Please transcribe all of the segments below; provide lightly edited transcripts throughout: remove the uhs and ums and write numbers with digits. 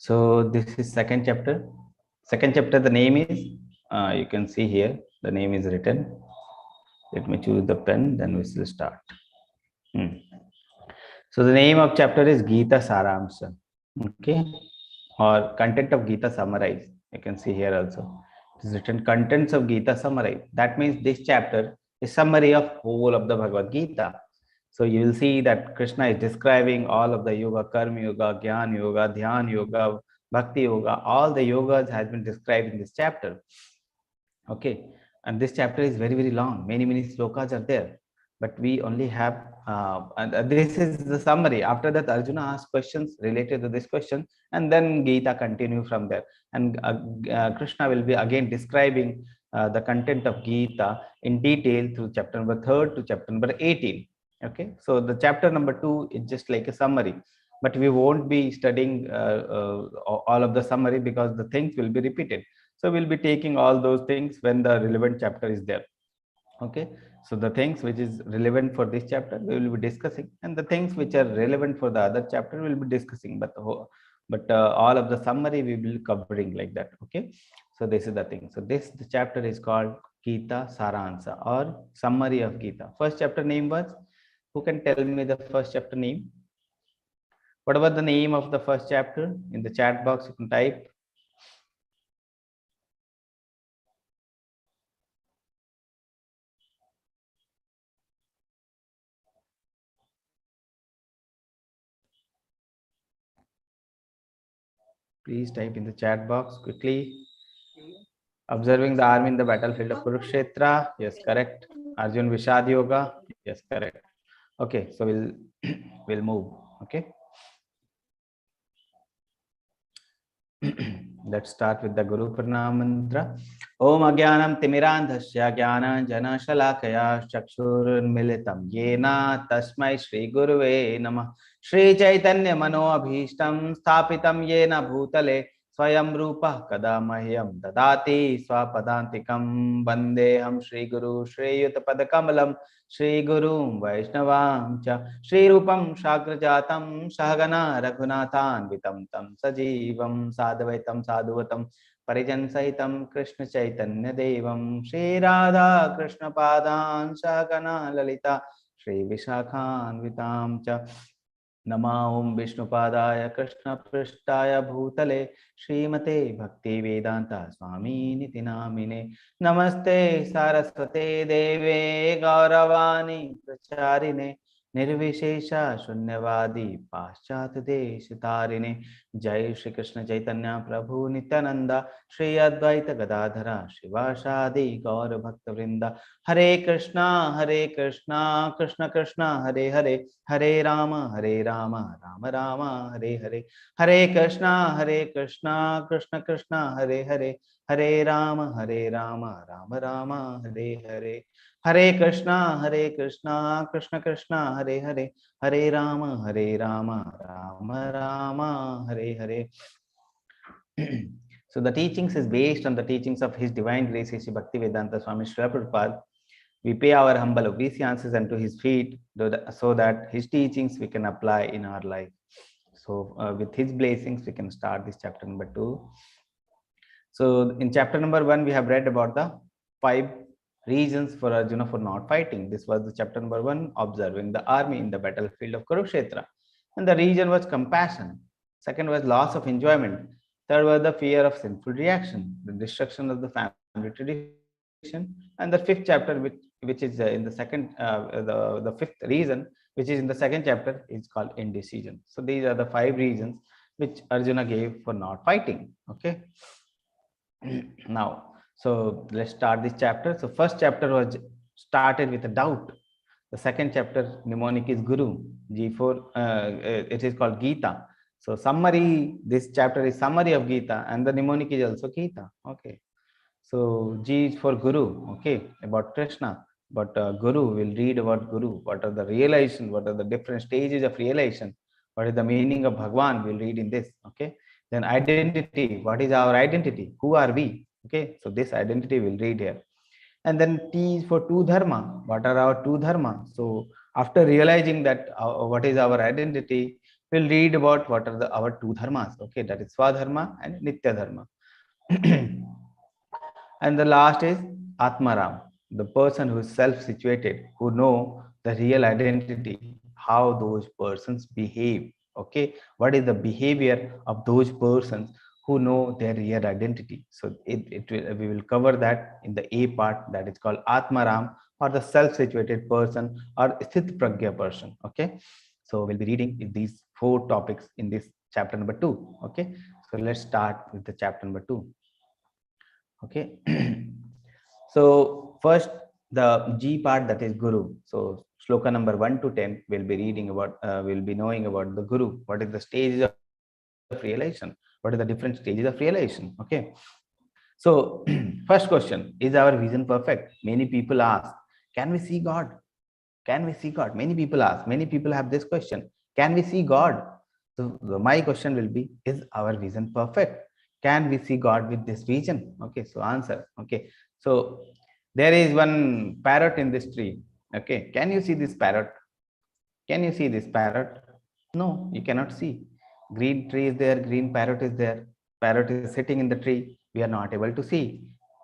So this is second chapter. Second chapter, the name is, you can see here, the name is written. Let me choose the pen, then we will start. So the name of chapter is Gita Saramsa, okay, or content of Gita summarized. You can see here also. It is written contents of Gita summarized. That means this chapter is summary of whole of the Bhagavad Gita. So you will see that Krishna is describing all of the yoga, karma yoga, jnana yoga, dhyan yoga, bhakti yoga. All the yogas has been described in this chapter. Okay, and this chapter is very, very long. Many slokas are there, but we only have, and this is the summary. After that, Arjuna asks questions related to this question, and then Gita continue from there. And Krishna will be again describing the content of Gita in detail through chapter number 3 to chapter number 18. Okay, so the chapter number 2 is just like a summary, but we won't be studying all of the summary because the things will be repeated. So we'll be taking all those things when the relevant chapter is there. Okay, so the things which is relevant for this chapter we will be discussing, and the things which are relevant for the other chapter we will be discussing. But all of the summary we will be covering like that. Okay, so this is the thing. So the chapter is called Gita Saransa, or summary of Gita. First chapter name was, who can tell me the first chapter name? What about the name of the first chapter? In the chat box you can type. Please type in the chat box quickly. Observing the army in the battlefield of Kurukshetra. Yes, correct. Arjun Vishad Yoga. Yes, correct. Okay, so we'll move. Okay. Let's start with the Guru Pranam mantra. Om Agyanam Timirandhasya Jnana Shalakaya Chakshurunmilitam Yena Tasmai Shri Guruve Namah. Shri Chaitanya Mano Abhishtam Sthapitam Yena Bhutale Swayam Rupa Kada Mahyam Dadati Swapadantikam Vandeham Shri Guru Shri Yutapadakamalam Shri Guru Vaishnavam Cha Shri Rupam Shagrajatam Sahagana Raghunathan Vitam Tam Sajivam Sadvaitam Sadhuvatam Parijan Saitam Krishna Chaitanya Devam Shri Radha Krishna Padan Sahagana Lalita Shri Vishakhan Vitam Cha Nama Om Vishnupadaya Krishna Prishtaya Bhutale Srimate Bhakti Vedanta Swami Niti Namine Namaste Saraswate Deve Gauravani Pracharine Nirvishesha Shunyavadi Paschat Deshitarine Jai Shri Krishna Chaitanya Prabhu Nityananda Shri Advaita Gadadhara Shivashadi Gaur Bhakta Vrinda Hare Krishna Krishna Krishna Hare Hare Hare Rama Rama Rama Hare Hare Hare Krishna Krishna Krishna Hare Hare Hare Rama Rama Rama Hare Hare Hare Krishna Krishna Hare Hare Hare Rama Rama Rama Hare Hare. So the teachings is based on the teachings of His Divine Grace Sri Bhaktivedanta Swami Srila Prabhupada. We pay our humble obeisances unto His feet so that His teachings we can apply in our life. So with His blessings we can start this chapter number 2. So in chapter number 1 we have read about the 5 reasons for Arjuna for not fighting. This was the chapter number 1, observing the army in the battlefield of Kurukshetra. And the reason was compassion. Second was loss of enjoyment. Third was the fear of sinful reaction, the destruction of the family tradition. And the 5th chapter, which is in the second, the 5th reason, which is in the 2nd chapter, is called indecision. So these are the 5 reasons which Arjuna gave for not fighting. Okay. Now, so let's start this chapter. So first chapter was started with a doubt. The 2nd chapter mnemonic is Guru. G4, it is called Gita. So summary, this chapter is summary of Gita, and the mnemonic is also Gita. Okay. So G is for Guru. Okay, about Krishna. But Guru will read about Guru. What are the realization? What are the different stages of realization? What is the meaning of Bhagwan? We'll read in this. Okay. Then identity. What is our identity? Who are we? Okay. So this identity we'll read here. And then T is for two dharma. What are our two dharma? So after realizing that what is our identity, We'll read about what are our two dharmas. Okay, that is Swadharma and Nitya Dharma. And the last is Atmaram, the person who is self-situated, who know the real identity, how those persons behave. Okay, what is the behavior of those persons who know their real identity? So we will cover that in the A part, that is called Atmaram, or the self-situated person, or Sthit Pragya person. Okay, so we'll be reading these four topics in this chapter number 2. Okay, so let's start with the chapter number 2. Okay. So first, the G part, that is Guru. So shloka number 1 to 10 we'll be reading about, we'll be knowing about the Guru. What is the stages of realization? What are the different stages of realization? Okay. So first question, is our vision perfect? Many people ask, can we see God? Can we see God? Many people ask, many people have this question, can we see God? So my question will be, is our vision perfect? Can we see God with this vision? Okay, so answer. Okay, so there is one parrot in this tree. Okay, can you see this parrot? Can you see this parrot? No, you cannot see. Green tree is there, green parrot is there. Parrot is sitting in the tree. We are not able to see.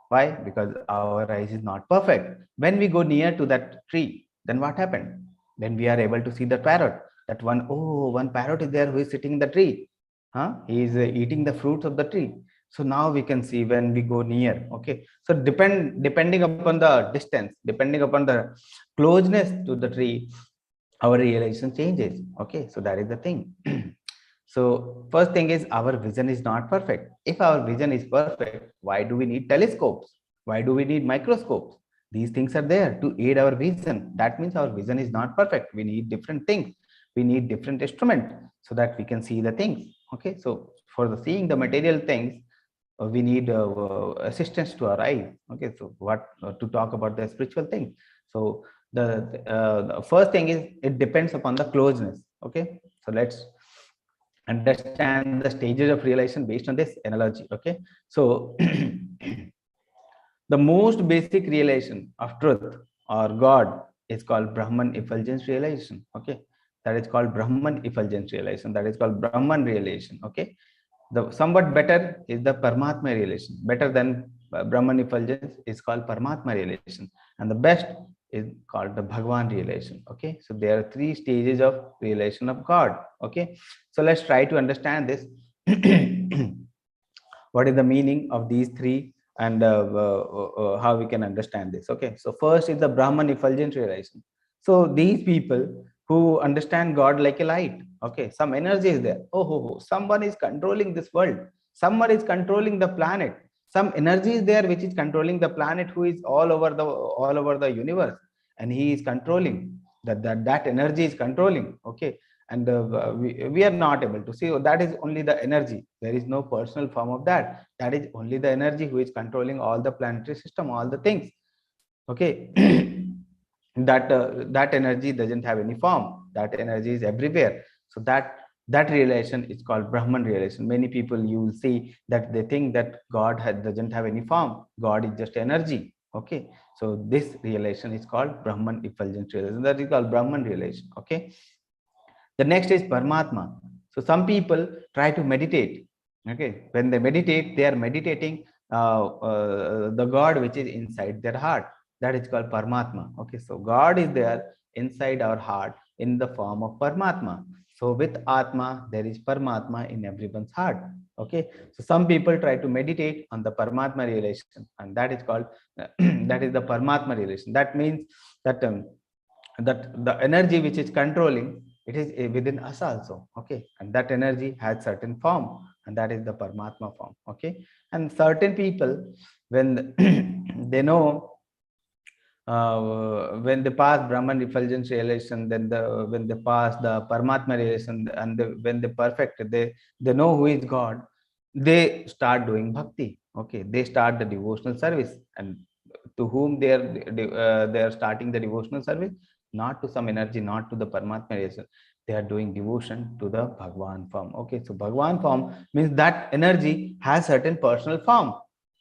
Why? Because our eyes is not perfect. When we go near to that tree, then what happened? Then we are able to see the parrot. That one, oh, one parrot is there who is sitting in the tree. Huh? He is eating the fruits of the tree. So now we can see when we go near. Okay. So depending upon the distance, depending upon the closeness to the tree, our realization changes. Okay, so that is the thing. So first thing is, our vision is not perfect. If our vision is perfect, why do we need telescopes? Why do we need microscopes? These things are there to aid our vision. That means our vision is not perfect. We need different things. We need different instrument so that we can see the things. Okay, so for the seeing the material things, we need assistance to our eyes. Okay, so what to talk about the spiritual thing? So the first thing is, it depends upon the closeness. Okay, so let's understand the stages of realization based on this analogy. Okay, so the most basic realization of truth or God is called Brahman effulgence realization. Okay, that is called Brahman effulgence realization. That is called Brahman realization. Okay, the somewhat better is the Paramatma realization. Better than Brahman effulgence is called Paramatma realization, and the best is called the Bhagwan realization. Okay, so there are three stages of realization of God. Okay, so let's try to understand this. What is the meaning of these three, and how we can understand this? Okay, so first is the Brahman effulgence realization. So these people who understand God like a light. Okay, some energy is there. Someone is controlling this world. Someone is controlling the planet. Some energy is there which is controlling the planet, who is all over the universe, and he is controlling that energy is controlling. Okay, and we are not able to see. That is only the energy. There is no personal form of that. That is only the energy who is controlling all the planetary system, all the things. Okay. That energy doesn't have any form. That energy is everywhere. So that realization is called Brahman realization. Many people, you will see that they think that doesn't have any form. God is just energy. Okay, so this realization is called Brahman effulgence realization. That is called Brahman realization. Okay, the next is Paramatma. So some people try to meditate. Okay, when they meditate, they are meditating the God which is inside their heart. That is called Paramatma. Okay, so God is there inside our heart in the form of Paramatma. So with Atma, there is Paramatma in everyone's heart. Okay, so some people try to meditate on the Paramatma realization, and that is called that is the Paramatma realization. That means that that the energy which is controlling, it is within us also. Okay, and that energy has certain form, and that is the Paramatma form. Okay, and certain people, when they know, when they pass Brahman effulgence realization, then when they pass the Paramatma realization, and when they perfect, they know who is God, they start doing bhakti. Okay, they start the devotional service. And to whom they are starting the devotional service? Not to some energy, not to the Paramatma realization. They are doing devotion to the Bhagwan form. Okay, so Bhagwan form means that energy has certain personal form.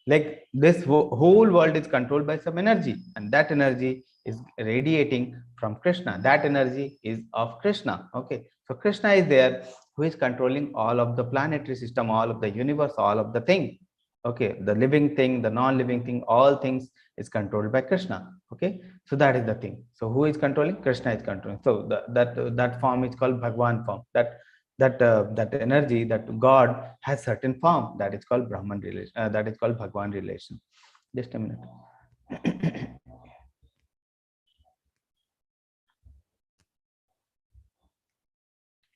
Like this whole world is controlled by some energy, and that energy is radiating from Krishna. That energy is of Krishna. Okay, so Krishna is there who is controlling all of the planetary system, all of the universe, all of the thing. Okay, the living thing, the non-living thing, all things is controlled by Krishna. Okay, so that is the thing. So who is controlling? Krishna is controlling. So that form is called Bhagwan form. That energy, that God has certain form, that is called Brahman relation. That is called Bhagwan relation. Just a minute.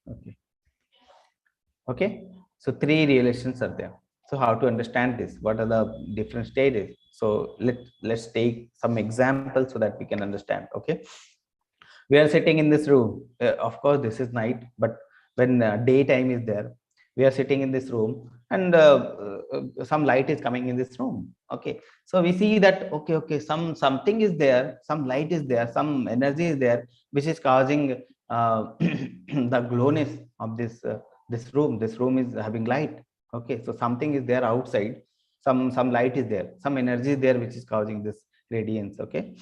Okay. Okay. So three relations are there. So how to understand this? What are the different stages? So let's take some examples so that we can understand. Okay. We are sitting in this room. Of course, this is night, but when daytime is there, we are sitting in this room, and some light is coming in this room. Okay, so we see that okay, something is there, some light is there, some energy is there, which is causing the glowness of this room. This room is having light. Okay, so something is there outside. Some light is there, some energy is there, which is causing this radiance. Okay,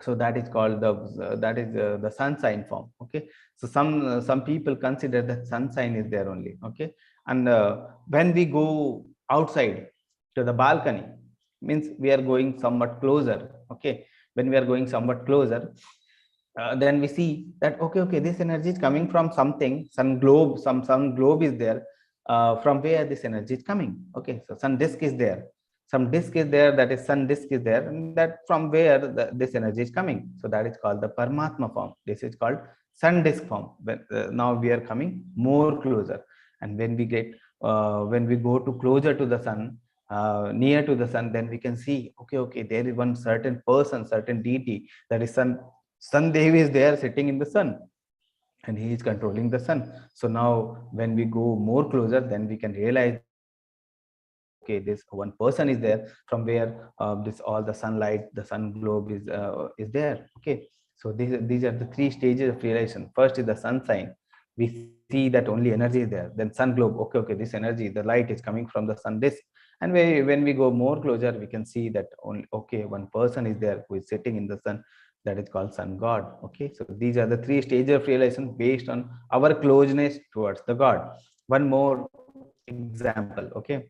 so that is called the sun sign form. Okay, so some people consider that sun sign is there only. Okay, and when we go outside to the balcony, means we are going somewhat closer. Okay, when we are going somewhat closer, then we see that okay, this energy is coming from something, sun globe, some sun globe is there. From where this energy is coming? Okay, so sun disk is there, some disk is there, that is sun disk is there, and that from where this energy is coming. So that is called the Paramatma form. This is called sun disk form. Now we are coming more closer, and when we go to closer to the sun, near to the sun, then we can see okay, there is one certain person, certain deity, that is sun Devi is there sitting in the sun, and he is controlling the sun. So now when we go more closer, then we can realize, okay, this one person is there, from where this all the sunlight, the sun globe is there. Okay, so these are the three stages of realization. First is the sun sign. We see that only energy is there. Then sun globe, okay, this energy, the light is coming from the sun disk. And when we go more closer, we can see that only one person is there who is sitting in the sun. That is called sun god. Okay, so these are the three stages of realization based on our closeness towards the god. One more example. Okay,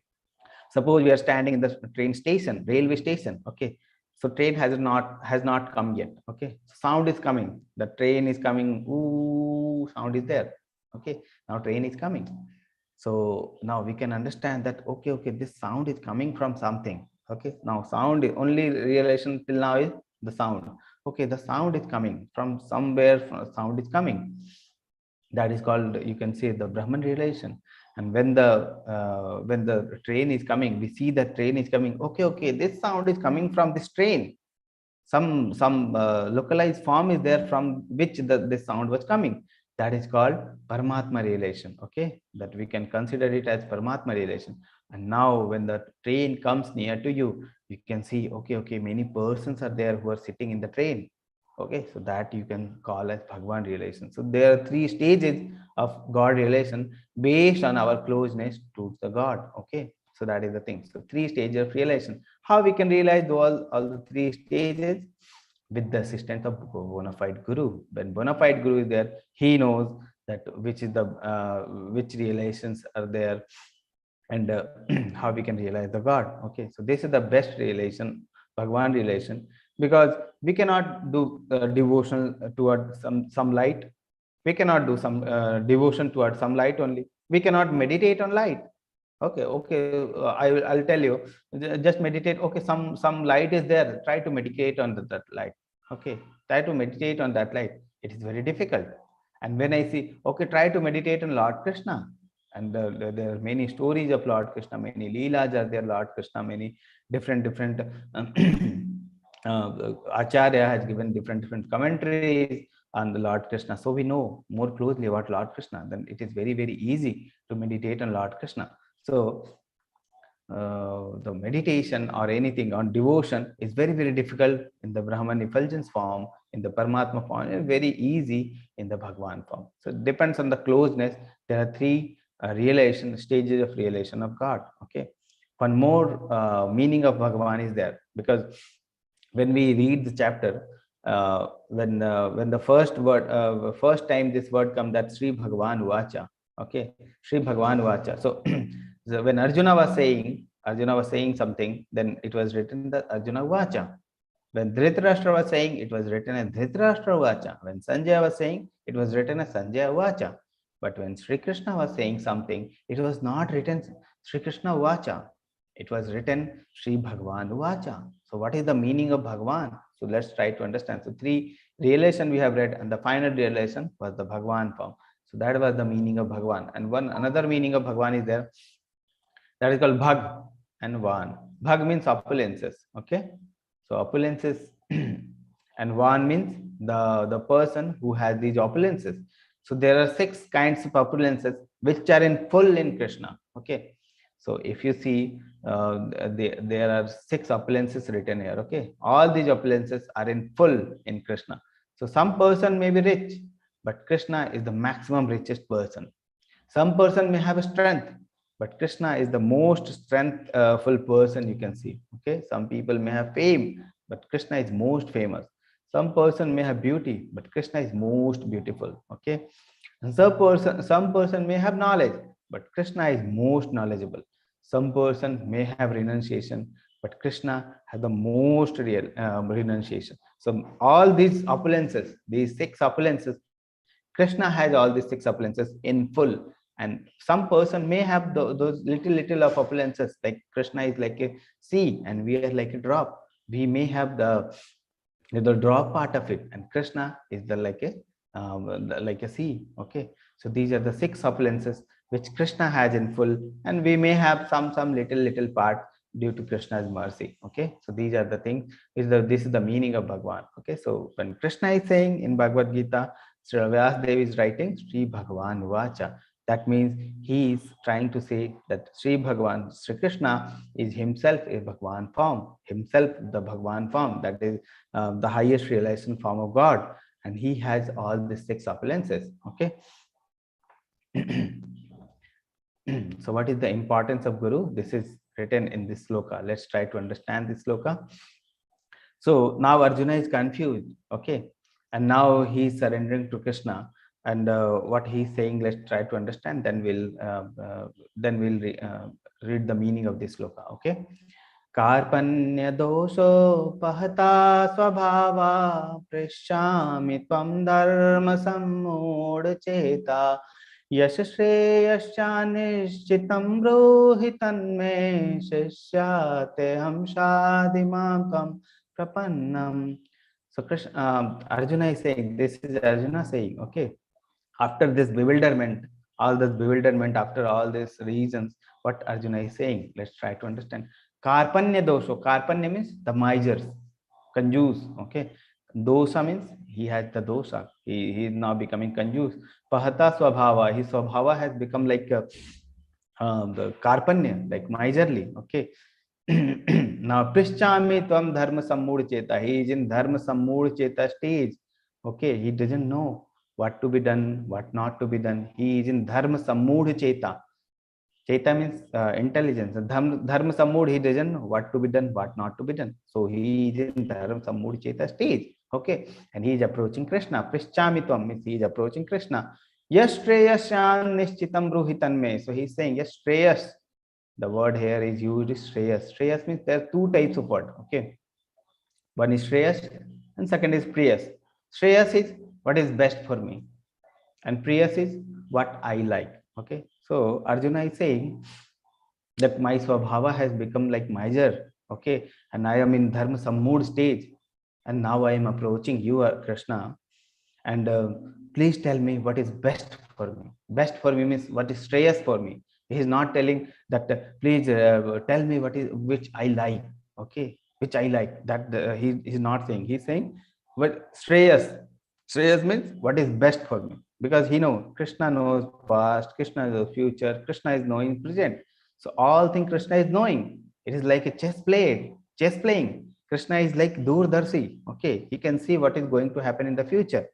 suppose we are standing in the train station, railway station. Okay, so train has not come yet. Okay, sound is coming, the train is coming, ooh, sound is there. Okay, now train is coming. So now we can understand that okay, this sound is coming from something. Okay, now sound is only relation till now is the sound. Okay, the sound is coming from somewhere, sound is coming. That is called, you can say, the Brahman relation. And when the train is coming, we see that train is coming. Okay, this sound is coming from this train. Some localized form is there from which this sound was coming. That is called Paramatma relation. Okay, that we can consider it as Paramatma relation. And now when the train comes near to you, you can see okay, many persons are there who are sitting in the train. Okay, so that you can call as Bhagwan relation. So there are three stages of God relation based on our closeness to the God. Okay, so that is the thing. So three stages of relation. How we can realize all the three stages? With the assistance of bona fide guru. When bona fide guru is there, he knows that which relations are there, and how we can realize the God. Okay, so this is the best relation, Bhagwan relation, because we cannot do devotion toward some light. We cannot do some devotion toward some light only. We cannot meditate on light. Okay, I'll tell you, just meditate. Okay, some light is there, try to meditate on that light. Okay, try to meditate on that light. It is very difficult. And when I see, okay, try to meditate on Lord Krishna, and there are many stories of Lord Krishna, many leelas are there, Lord Krishna, many different Acharya has given different commentaries on the Lord Krishna, so we know more closely about Lord Krishna. Then it is very easy to meditate on Lord Krishna. So the meditation or anything on devotion is very difficult in the Brahman effulgence form, in the Paramatma form, and very easy in the Bhagwan form. So it depends on the closeness. There are three stages of realization of God. Okay, one more meaning of Bhagavan is there, because when we read the chapter, when the first time this word comes, that Sri Bhagavan Vacha. Okay, Sri Bhagavan Vacha. So, so when Arjuna was saying something, then it was written that Arjuna Vacha. When Dhritarashtra was saying, it was written as Dhritarashtra Vacha. When Sanjaya was saying, it was written as Sanjaya Vacha. But when Sri Krishna was saying something, it was not written Sri Krishna Vacha. It was written Sri Bhagavan Vacha. So what is the meaning of Bhagavan? So let's try to understand. So three revelation we have read, and the final revelation was the Bhagavan form. So that was the meaning of Bhagavan. And one another meaning of Bhagavan is there, that is called Bhag and Van. Bhag means opulences. Okay, so opulences and Van means the person who has these opulences. So there are 6 kinds of opulences which are in full in Krishna. Okay, so if you see, there are 6 opulences written here. Okay, all these opulences are in full in Krishna. So some person may be rich, but Krishna is the maximum richest person. Some person may have a strength, but Krishna is the most strengthful person you can see. Okay, some people may have fame, but Krishna is most famous. Some person may have beauty, but Krishna is most beautiful. Okay, and some person may have knowledge, but Krishna is most knowledgeable. Some person may have renunciation, but Krishna has the most real renunciation. So all these opulences, these 6 opulences, Krishna has all these 6 opulences in full. And some person may have those little of opulences, like Krishna is like a sea and we are like a drop. We may have the drop part of it, and Krishna is the like a sea. Okay, so these are the 6 opulences which Krishna has in full, and we may have some little part due to Krishna's mercy. Okay, so these are the things. This is the meaning of Bhagwan. Okay, so when Krishna is saying in Bhagavad Gita, Sri Vyasdev is writing Sri Bhagavan Vacha. That means he is trying to say that Sri Bhagavan, Sri Krishna is himself a Bhagavan form, himself the Bhagavan form, that is the highest realization form of God, and he has all the 6 opulences. Okay. So what is the importance of Guru? This is written in this sloka. Let's try to understand this sloka. So now Arjuna is confused. Okay, and now he is surrendering to Krishna, and what he is saying, let's try to understand, then we'll read the meaning of this sloka. Okay. कार्पण्य दोषोपहता स्वभावा पृच्छामि त्वं धर्म सम्मूढ़ चेता यश श्रेयश्चानिश्चितं ब्रूहि तन्मे शिष्यातेऽहं शाधि मां त्वं प्रपन्नम्. So Krishna, Arjuna is saying, this is Arjuna saying, okay, after this bewilderment, after all these reasons, what Arjuna is saying, let's try to understand. Karpanya dosho. Karpanya means the misers, conjuice. Okay, dosa means he has the dosa. He is now becoming conjuice. Pahata swabhava. His swabhava has become like the karpanya, like miserly. Okay. Now Prishchami tvam dharma sammud cheta. He is in dharma sammud cheta stage. Okay, he doesn't know what to be done, what not to be done. He is in dharma sammud cheta. Cheta means intelligence. Dharma sammud, he doesn't know what to be done, what not to be done. So he is in dharma sammud cheta stage. Okay, and he is approaching Krishna. Prishchamitvam means he is approaching Krishna. Yes shreyasyan nishchitam bruhitan me. So he is saying yes shreyas. The word here is used is shreyas. Shreyas means there are 2 types of word. Okay, one is shreyas and second is priyas. Shreyas is what is best for me, and priyas is what I like. Okay, so Arjuna is saying that my swabhava has become like miser. Okay, and I am in dharma sammud stage, and now I am approaching you, Krishna, and please tell me what is best for me. Best for me means what is shreyas for me. He is not telling that please tell me what is which I like. Okay, which I like, that he is not saying. He is saying what shreyas. Shreyas means what is best for me, because he knows Krishna knows past, Krishna knows future, Krishna is knowing present. So all things Krishna is knowing. It is like a chess playing. Krishna is like Doordarshi. Okay, he can see what is going to happen in the future.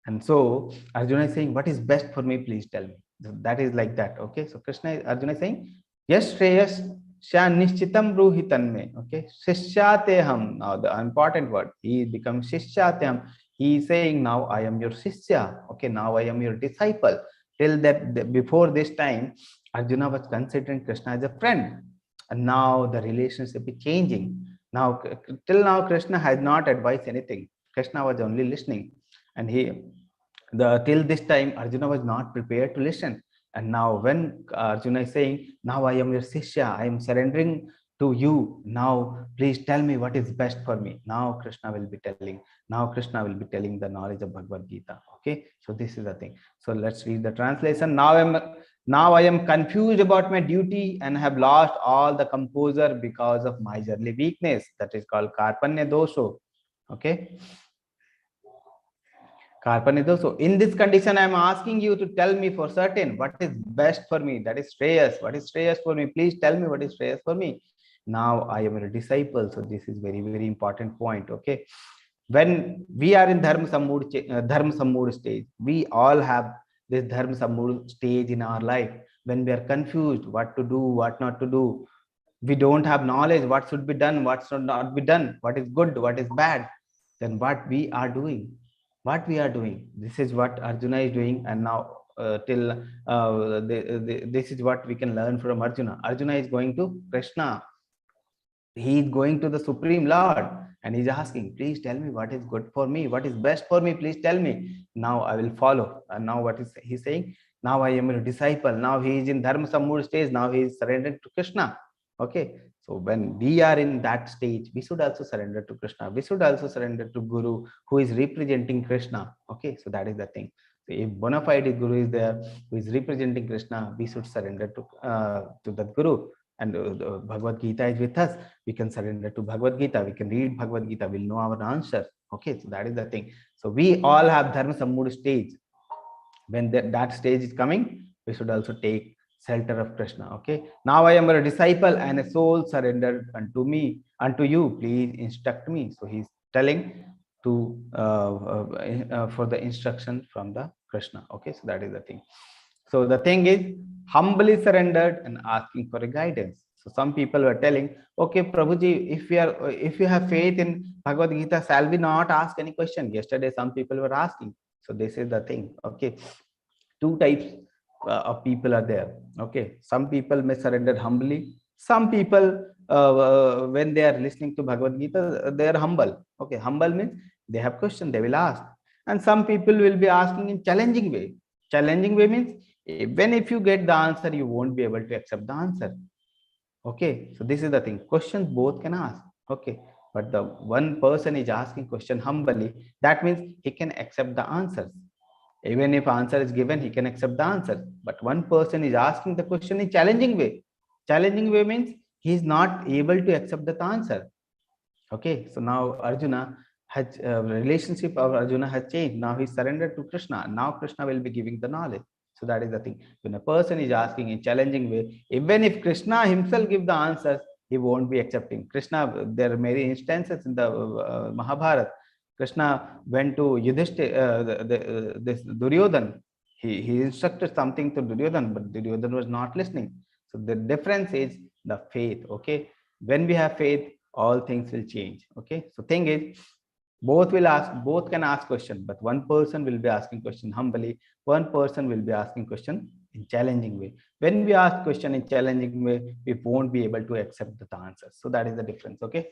And so Arjuna is saying, what is best for me, please tell me. That is like that. Okay, so Arjuna is saying, yes shreyas sha nishchitam bruhitan me. Okay, shishyateham. Now the important word, he becomes shishyateham. He is saying, now I am your shishya. Okay, now I am your disciple. Till that, before this time, Arjuna was considering Krishna as a friend, and now the relationship is changing. Now, till now, Krishna has not advised anything. Krishna was only listening, and the till this time Arjuna was not prepared to listen. And now when Arjuna is saying, now I am your Sishya, I am surrendering to you, now please tell me what is best for me. Now Krishna will be telling, now Krishna will be telling the knowledge of Bhagavad Gita. Okay, so this is the thing. So let's read the translation. Now I am confused about my duty and have lost all the composure because of miserly weakness. That is called Karpanya Dosho. Okay, Karpanido. So in this condition, I am asking you to tell me for certain what is best for me. That is Shreyas. What is Shreyas for me? Please tell me what is Shreyas for me. Now I am a disciple. So this is very, very important point. Okay. When we are in Dharma Sammud stage, we all have this Dharma Sammud stage in our life. When we are confused what to do, what not to do, we don't have knowledge what should be done, what should not be done, what is good, what is bad, then what we are doing, this is what Arjuna is doing. And now till this is what we can learn from Arjuna is going to Krishna, he is going to the Supreme Lord, and he's asking, please tell me what is good for me, what is best for me, please tell me. Now I will follow. And now what is he saying? Now I am a disciple. Now he is in Dharma Sammud stage. Now he is surrendered to Krishna. Okay, so when we are in that stage, we should also surrender to Krishna. We should also surrender to Guru, who is representing Krishna. Okay, so that is the thing. So if bona fide Guru is there, who is representing Krishna, we should surrender to that Guru. And Bhagavad Gita is with us. We can surrender to Bhagavad Gita. We can read Bhagavad Gita. We'll know our answer. Okay, so that is the thing. So we all have Dharma Sammud stage. When that stage is coming, we should also take shelter of Krishna. Okay, now I am a disciple and a soul surrendered unto me, unto you. Please instruct me. So he's telling to for the instruction from the Krishna. Okay, so that is the thing. So the thing is, humbly surrendered and asking for a guidance. So some people were telling, okay, Prabhuji, if you have faith in Bhagavad Gita, shall we not ask any question? Yesterday, some people were asking. So this is the thing. Okay, two types of people are there. Okay, some people may surrender humbly. Some people, when they are listening to Bhagavad Gita, they are humble. Okay, humble means they have question, they will ask. And some people will be asking in challenging way. Challenging way means even if you get the answer, you won't be able to accept the answer. Okay, so this is the thing. Questions both can ask. Okay, but the one person is asking question humbly, that means he can accept the answers. Even if answer is given, he can accept the answer. But one person is asking the question in challenging way. Challenging way means he is not able to accept the answer. Okay, so now Arjuna has relationship of Arjuna has changed. Now he surrendered to Krishna. Now Krishna will be giving the knowledge. So that is the thing. When a person is asking in challenging way, even if Krishna himself give the answers, he won't be accepting. Krishna, there are many instances in the Mahabharata. Krishna went to Yudhishthir, this Duryodhan. He instructed something to Duryodhan, but Duryodhan was not listening. So the difference is the faith. Okay, when we have faith, all things will change. Okay, so thing is, both can ask question, but one person will be asking question humbly, one person will be asking question in challenging way. When we ask question in challenging way, we won't be able to accept the answer. So that is the difference. Okay.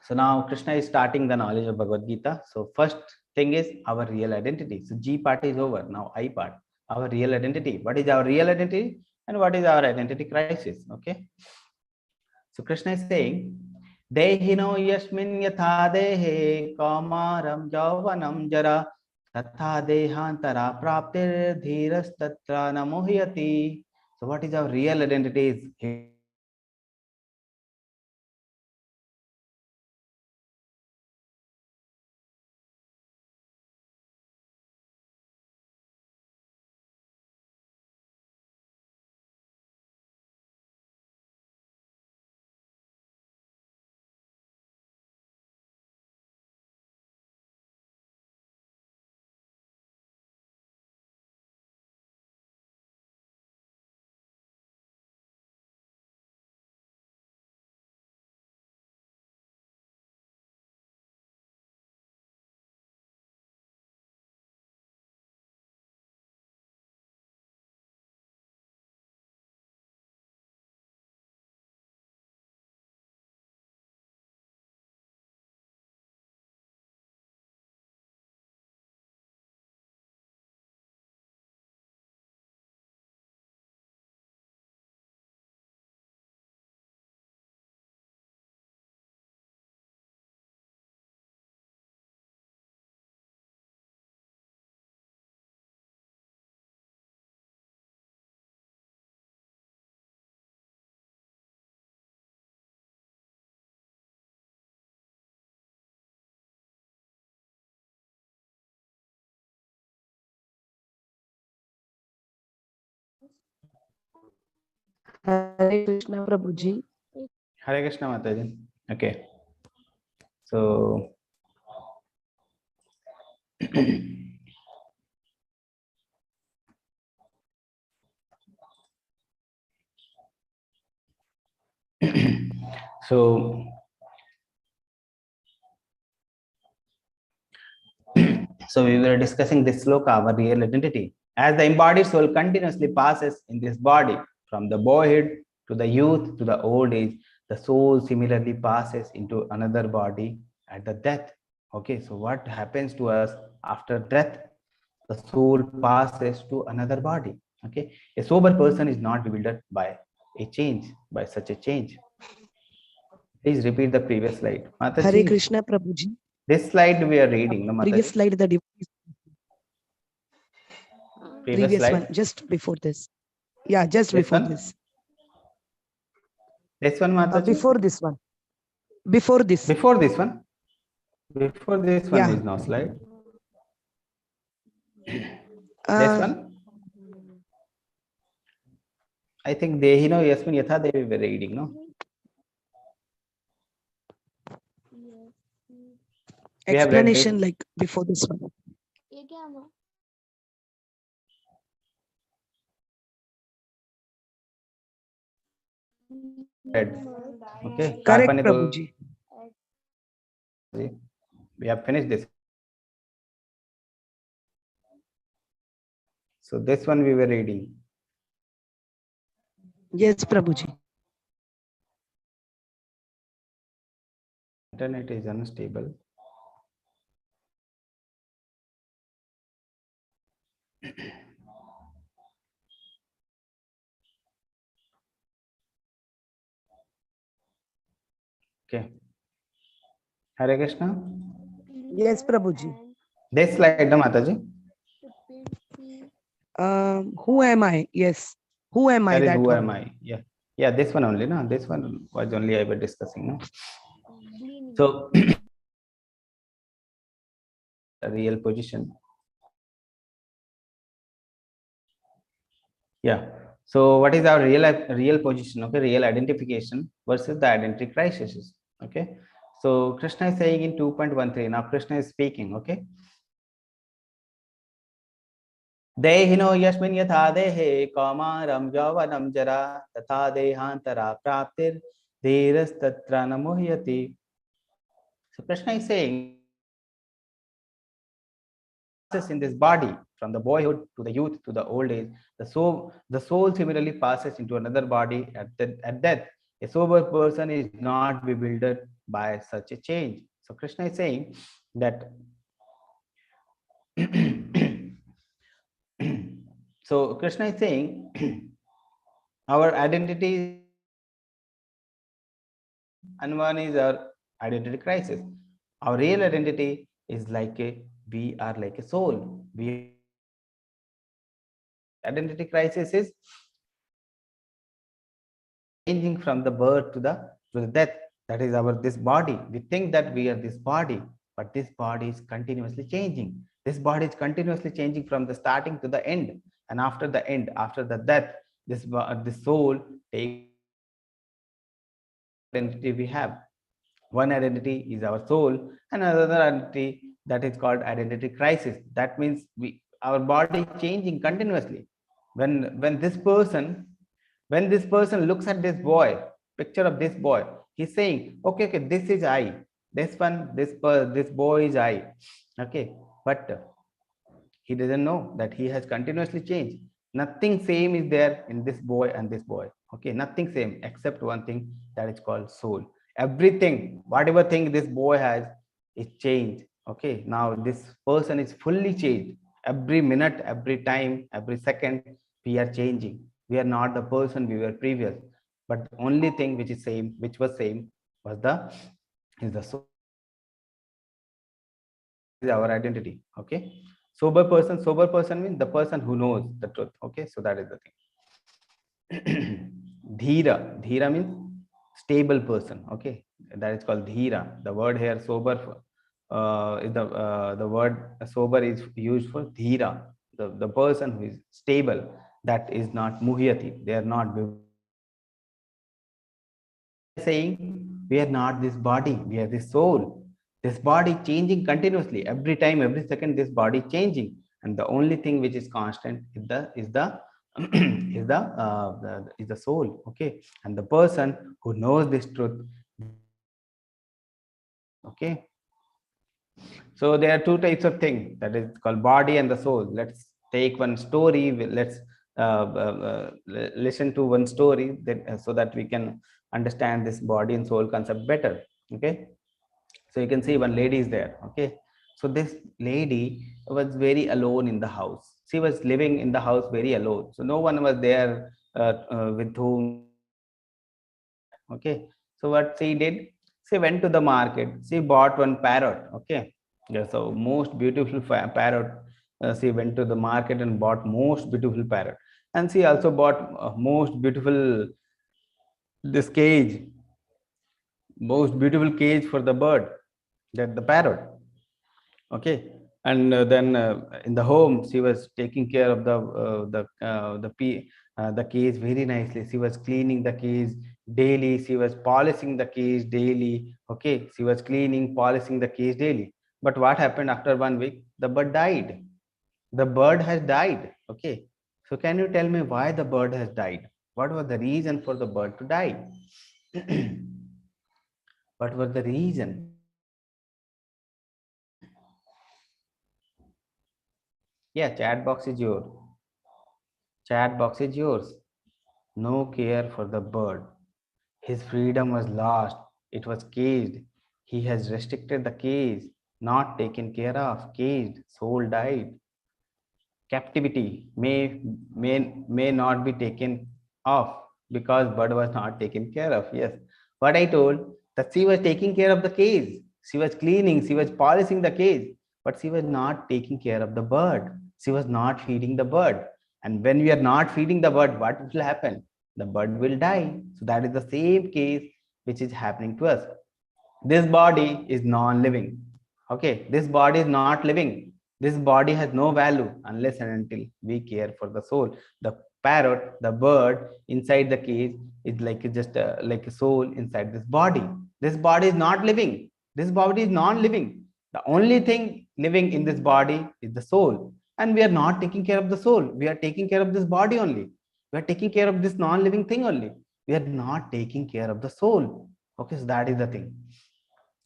So now Krishna is starting the knowledge of Bhagavad Gita. So first thing is our real identity. So G part is over. Now I part, our real identity. What is our real identity and what is our identity crisis? Okay, so Krishna is saying, Dehino yasmin yatha dehe kamaram javanam jara tatha dehantara praptir dhiras tatra namohyati. So what is our real identity? Is Hare Krishna Prabhuji. Hare Krishna Mataji. Okay. So so so we were discussing this sloka, our real identity. As the embodied soul continuously passes in this body from the boyhood to the youth to the old age, the soul similarly passes into another body at the death. Okay, so what happens to us after death? The soul passes to another body. Okay, a sober person is not bewildered by a change, by such a change. Please repeat the previous slide. Hare Mataji, Krishna Prabhuji. this slide we are reading, no Previous Mataji? slide, the Previous previous one, slide. just before this. Yeah, just This before one? this. This one, Mataji? Before this one. Before this. Before this one? Before this one Yeah. is no slide. This Uh, one? I think Dehino Yasmin Yatha Devi were reading, no? We have read this. explanation like before this one. Read. Okay. Correct, Karpane to Prabhuji. we have finished this. So this one we were reading. Yes, Prabhuji. Internet is unstable. Okay. Hare Krishna. Yes, Prabhuji. This slide, no Mataji? Who am I? Yes. Who am I? That is That who one. am I? Yeah. Yeah, this one only, no? This one was only I was discussing, no? So real position. Yeah. So what is our real position? Okay, real identification versus the identity crisis. Okay. So Krishna is saying in 2.13. Now Krishna is speaking. Okay. Dehino yasmin yatha dehe kamaram yavanam jara tatha dehantara praptir dheras tatra namuhyati. So Krishna is saying in this body from the boyhood to the youth to the old age, the soul similarly passes into another body at death. A sober person is not bewildered by such a change. So Krishna is saying that so Krishna is saying our identity and one is our identity crisis. Our real identity is like we are like a soul. We identity crisis is changing from the birth to the death. That is our this body. We think that we are this body, but this body is continuously changing. This body is continuously changing from the starting to the end, and after the end, after the death, this soul takes identity we have. One identity is our soul, and another identity that is called identity crisis. That means our body changing continuously. When this person looks at this boy, picture of this boy, he's saying, okay, okay, this is I. This boy is I. Okay, but he doesn't know that he has continuously changed. Nothing same is there in this boy and this boy. Okay, nothing same except one thing, that is called soul. Everything, whatever thing this boy has, is changed. Okay, now this person is fully changed. Every minute, every time, every second, we are changing. We are not the person we were previous, but the only thing which is same, which was same, was the is the soul. Is our identity. Okay, sober person means the person who knows the truth. Okay, so that is the thing. Dhira means stable person. Okay, that is called dhira. The word here sober is the word sober is used for dhira, the person who is stable, that is not muhyati, they are not saying we are not this body, we are this soul. This body changing continuously every time, every second. This body changing, and the only thing which is constant is the is the soul. Okay, and the person who knows this truth. Okay, so there are two types of things that is called body and the soul. Let's take one story. Let's listen to one story that so that we can understand this body and soul concept better. Okay, so you can see one lady is there. Okay, so this lady was very alone in the house. She was living in the house very alone, so no one was there with whom. Okay, so what she did, she went to the market, she bought one parrot. Okay, yeah, so most beautiful parrot. She went to the market and bought most beautiful parrot, and she also bought most beautiful this cage, most beautiful cage for the bird, that the parrot. Okay, and then in the home she was taking care of the cage very nicely. She was cleaning the cage daily, she was polishing the cage daily. Okay, she was cleaning, polishing the cage daily. But what happened after 1 week? The bird died. The bird has died. Okay, so can you tell me why the bird has died? What was the reason for the bird to die? What was the reason? Yeah, chat box is yours. Chat box is yours. No care for the bird. His freedom was lost. It was caged. He has restricted the cage, not taken care of. Caged, soul died. Captivity may not be taken off because bird was not taken care of. Yes, what I told, that she was taking care of the cage. She was cleaning, she was polishing the cage, but she was not taking care of the bird. She was not feeding the bird. And when we are not feeding the bird, what will happen? The bird will die. So that is the same case which is happening to us. This body is non-living. Okay, this body is not living. This body has no value unless and until we care for the soul. The parrot, the bird inside the cage is like just like a soul inside this body. This body is not living. This body is non-living. The only thing living in this body is the soul, and we are not taking care of the soul. We are taking care of this body only. We are taking care of this non-living thing only. We are not taking care of the soul. Okay, so that is the thing.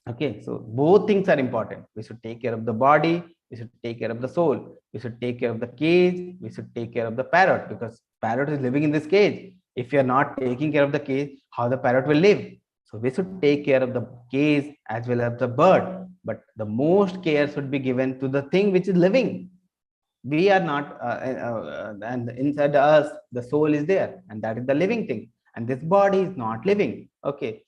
Okay, so both things are important. We should take care of the body, we should take care of the soul, we should take care of the cage, we should take care of the parrot, because parrot is living in this cage. If you are not taking care of the cage, how the parrot will live? So we should take care of the cage as well as the bird, but the most care should be given to the thing which is living. We are not and inside us the soul is there, and that is the living thing, and this body is not living. Okay,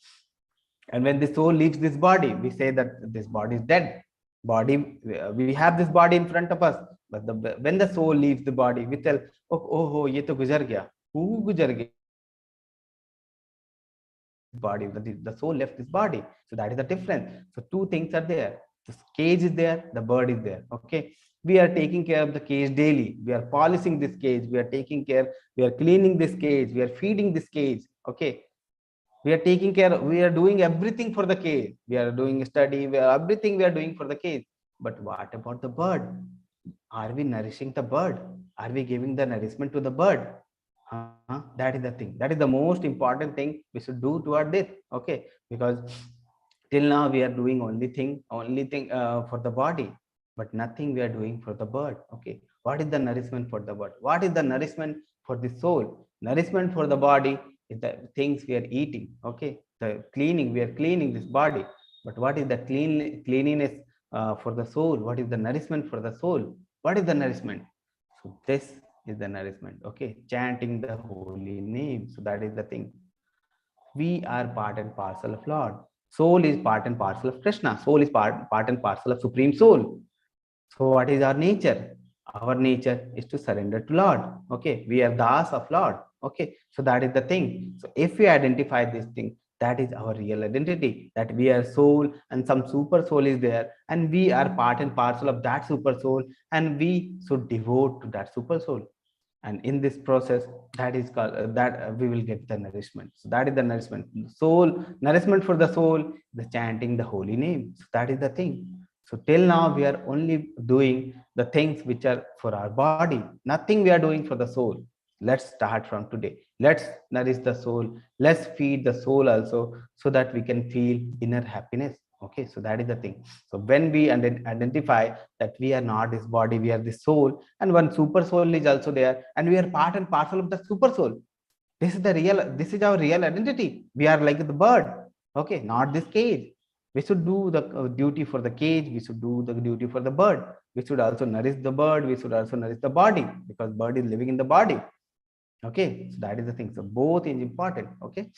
and when the soul leaves this body, we say that this body is dead. Body, we have this body in front of us, but when the soul leaves the body, we tell, oh ye to guzar gaya. Who guzar gaya? Body, the soul left this body. So that is the difference. So two things are there. The cage is there, the bird is there. Okay, we are taking care of the cage daily. We are polishing this cage, we are taking care, we are cleaning this cage, we are feeding this cage. Okay, we are taking care, we are doing everything for the cage. We are doing study, we are everything we are doing for the cage. But what about the bird? Are we nourishing the bird? Are we giving the nourishment to the bird? That is the thing, that is the most important thing we should do toward this. Okay, because till now we are doing only thing for the body, but nothing we are doing for the bird. Okay, what is the nourishment for the bird? What is the nourishment for the soul? Nourishment for the body is the things we are eating. Okay, the cleaning, we are cleaning this body, but what is the cleanliness for the soul? What is the nourishment for the soul? What is the nourishment? So this is the nourishment. Okay, chanting the holy name. So that is the thing. We are part and parcel of Lord. Soul is part and parcel of Krishna. Soul is part and parcel of Supreme Soul. So what is our nature? Our nature is to surrender to Lord. Okay, we are das of Lord. Okay, so that is the thing. So if we identify this thing, that is our real identity, that we are soul and some super soul is there, and we are part and parcel of that super soul, and we should devote to that super soul. And in this process, that is called we will get the nourishment. So that is the nourishment. Soul nourishment for the soul, the chanting the holy name. So that is the thing. So till now we are only doing the things which are for our body. Nothing we are doing for the soul. Let's start from today. Let's nourish the soul. Let's feed the soul also, so that we can feel inner happiness. Okay, so that is the thing. So when we identify that we are not this body, we are the soul, and one super soul is also there, and we are part and parcel of the super soul. This is our real identity. We are like the bird. Okay, not this cage. We should do the duty for the cage. We should do the duty for the bird. We should also nourish the bird. We should also nourish the body, because bird is living in the body. Okay, so that is the thing. So both is important. Okay,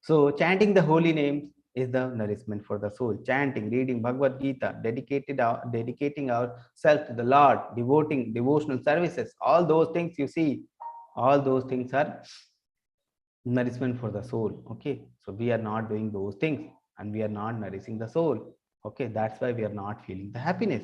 so chanting the holy names is the nourishment for the soul. Chanting, reading Bhagavad Gita, dedicating ourselves to the Lord, devoting devotional services, all those things you see, all those things are nourishment for the soul. Okay, so we are not doing those things, and we are not nourishing the soul. Okay, that's why we are not feeling the happiness.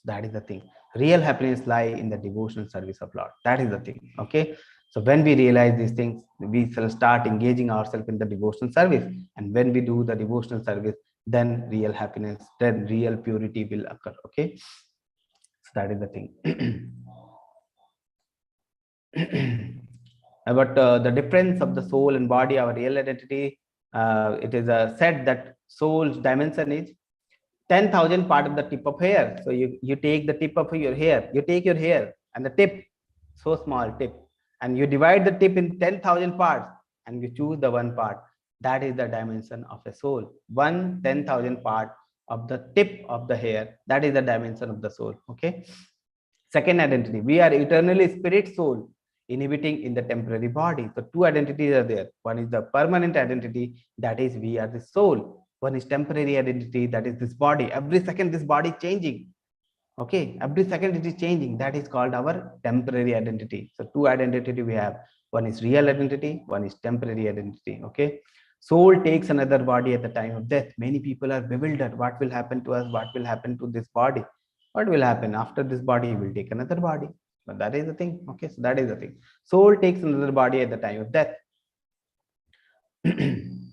That is the thing. Real happiness lie in the devotional service of Lord. That is the thing. Okay, so when we realize these things, we shall start engaging ourselves in the devotional service. And when we do the devotional service, then real happiness, then real purity will occur. Okay, so that is the thing. But the difference of the soul and body, our real identity, it is said that soul's dimension is 10,000 part of the tip of hair. So you take the tip of your hair, you take your hair and the tip, so small tip, and you divide the tip in 10,000 parts, and you choose the one part. That is the dimension of a soul. 10,000 part of the tip of the hair, that is the dimension of the soul. Okay. Second identity, we are eternally spirit soul, inhibiting in the temporary body. So two identities are there. One is the permanent identity, that is we are the soul. One is temporary identity, that is this body. Every second this body is changing. Okay, every second it is changing. That is called our temporary identity. So two identity we have. One is real identity, one is temporary identity. Okay, soul takes another body at the time of death. Many people are bewildered. What will happen to us? What will happen to this body? What will happen after this body? Will take another body. But that is the thing. Okay, so that is the thing. Soul takes another body at the time of death.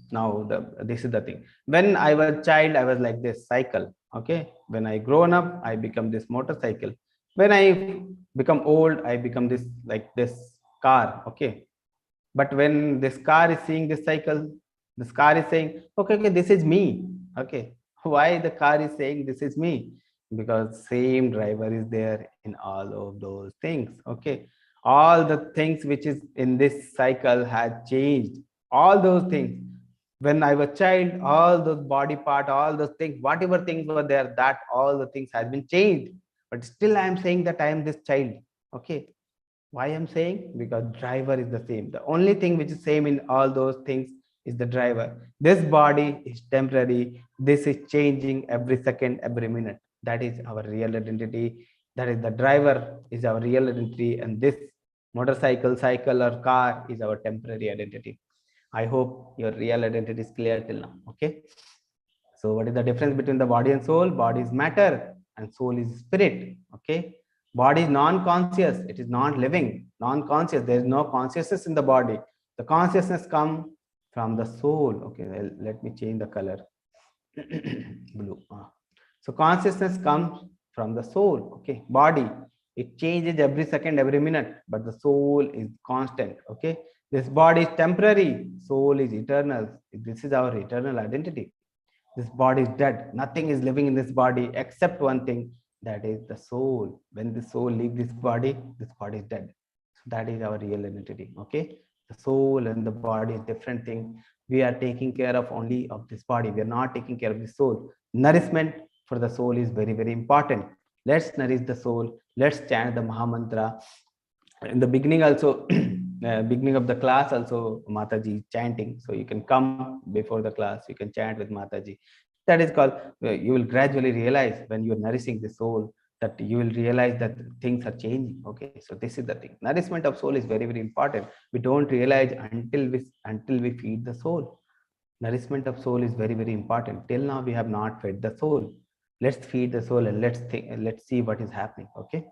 Now this is the thing. When I was child, I was like this cycle. Okay, when I grown up, I become this motorcycle. When I become old, I become this like this car. Okay, but when this car is seeing this cycle, this car is saying, okay, this is me. Okay, why the car is saying this is me? Because same driver is there in all of those things. Okay, all the things which is in this cycle had changed. All those things, when I was child, all those body part, all those things, whatever things were there, that all the things has been changed. But still I am saying that I am this child. Okay, why I'm saying? Because driver is the same. The only thing which is same in all those things is the driver. This body is temporary. This is changing every second, every minute. That is our real identity. That is the driver is our real identity, and this motorcycle, cycle, or car is our temporary identity. I hope your real identity is clear till now. Okay. So what is the difference between the body and soul? Body is matter and soul is spirit. Okay. Body is non-conscious. It is not living, non-conscious. There is no consciousness in the body. The consciousness comes from the soul. Okay. Well, let me change the color. Blue. So consciousness comes from the soul. Okay. Body, it changes every second, every minute, but the soul is constant. Okay. This body is temporary. Soul is eternal. This is our eternal identity. This body is dead. Nothing is living in this body except one thing, that is the soul. When the soul leaves this body is dead. So that is our real identity. Okay, the soul and the body is different thing. We are taking care of only of this body. We are not taking care of the soul. Nourishment for the soul is very, very important. Let's nourish the soul. Let's chant the Maha Mantra. In the beginning also, beginning of the class also, Mataji chanting. So you can come before the class, you can chant with Mataji. That is called, you will gradually realize when you are nourishing the soul, that you will realize that things are changing. Okay, so this is the thing. Nourishment of soul is very, very important. We don't realize until we feed the soul. Nourishment of soul is very, very important. Till now we have not fed the soul. Let's feed the soul and let's see what is happening. Okay.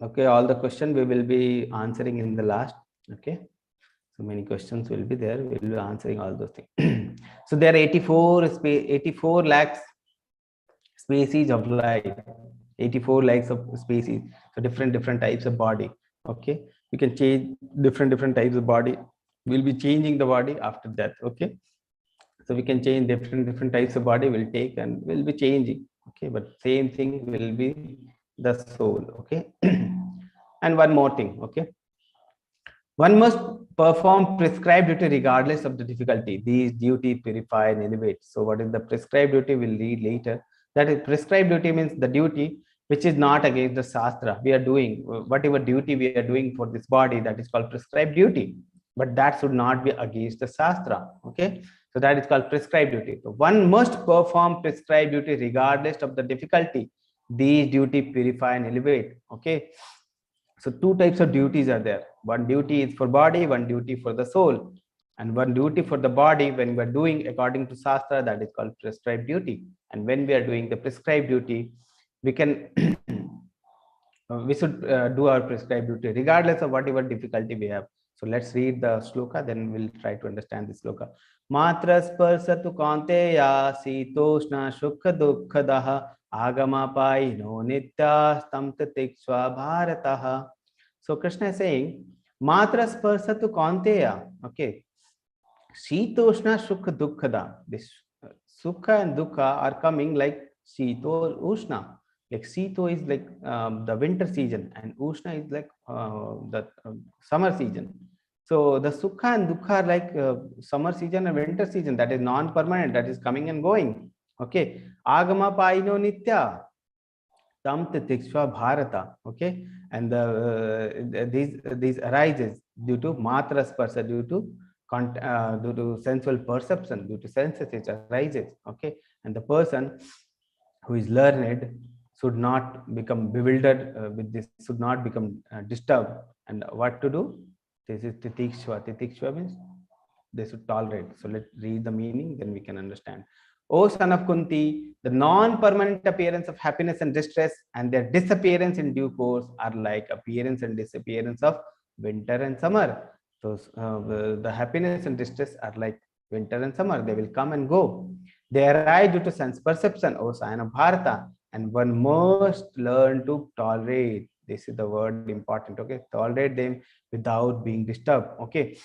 Okay, all the questions we will be answering in the last. Okay, so many questions will be there. We will be answering all those things. So there are 84 lakhs species of life, 84 lakhs of species. So different types of body. Okay, we can change different types of body. We'll be changing the body after death. Okay, so we can change different types of body. Will take and will be changing. Okay, but same thing will be the soul. Okay. And one more thing. Okay, one must perform prescribed duty regardless of the difficulty. These duty purify and elevate. So what is the prescribed duty? We'll read later. That is, prescribed duty means the duty which is not against the Shastra. We are doing whatever duty we are doing for this body, that is called prescribed duty. But that should not be against the Shastra. Okay. So that is called prescribed duty. So one must perform prescribed duty regardless of the difficulty. These duty purify and elevate. Okay. So two types of duties are there. One duty is for body, one duty for the soul. And one duty for the body, when we're doing according to Shastra, that is called prescribed duty. And when we are doing the prescribed duty, we can we should do our prescribed duty regardless of whatever difficulty we have. So let's read the sloka, then we'll try to understand the sloka. Matra sparsatu kaunteya sitoshna shukha dukkadaha agamapaino nitya stamtatikshva bharataha. So Krishna is saying, Matra sparsatu kaunteya. Okay. Sitoshna sukha dukkhada. This sukha and dukkha are coming like Sito Ushna. Like Sito is like the winter season, and Ushna is like the summer season. So the Sukha and Dukkha are like summer season and winter season, that is non-permanent, that is coming and going. Okay. Agama Paino Nitya. Tam Titikshva Bharata. Okay. And these arises due to Matra Sparsa, due to sensual perception, due to senses it arises. Okay. And the person who is learned should not become bewildered with this, should not become disturbed. And what to do? This is titikshva. Titikshva means they should tolerate. So let's read the meaning, then we can understand. O son of Kunti, the non-permanent appearance of happiness and distress and their disappearance in due course are like appearance and disappearance of winter and summer. So the happiness and distress are like winter and summer. They will come and go. They arise due to sense perception, O sign of Bharata, and one must learn to tolerate. This is the word important. Okay, tolerate them without being disturbed. Okay,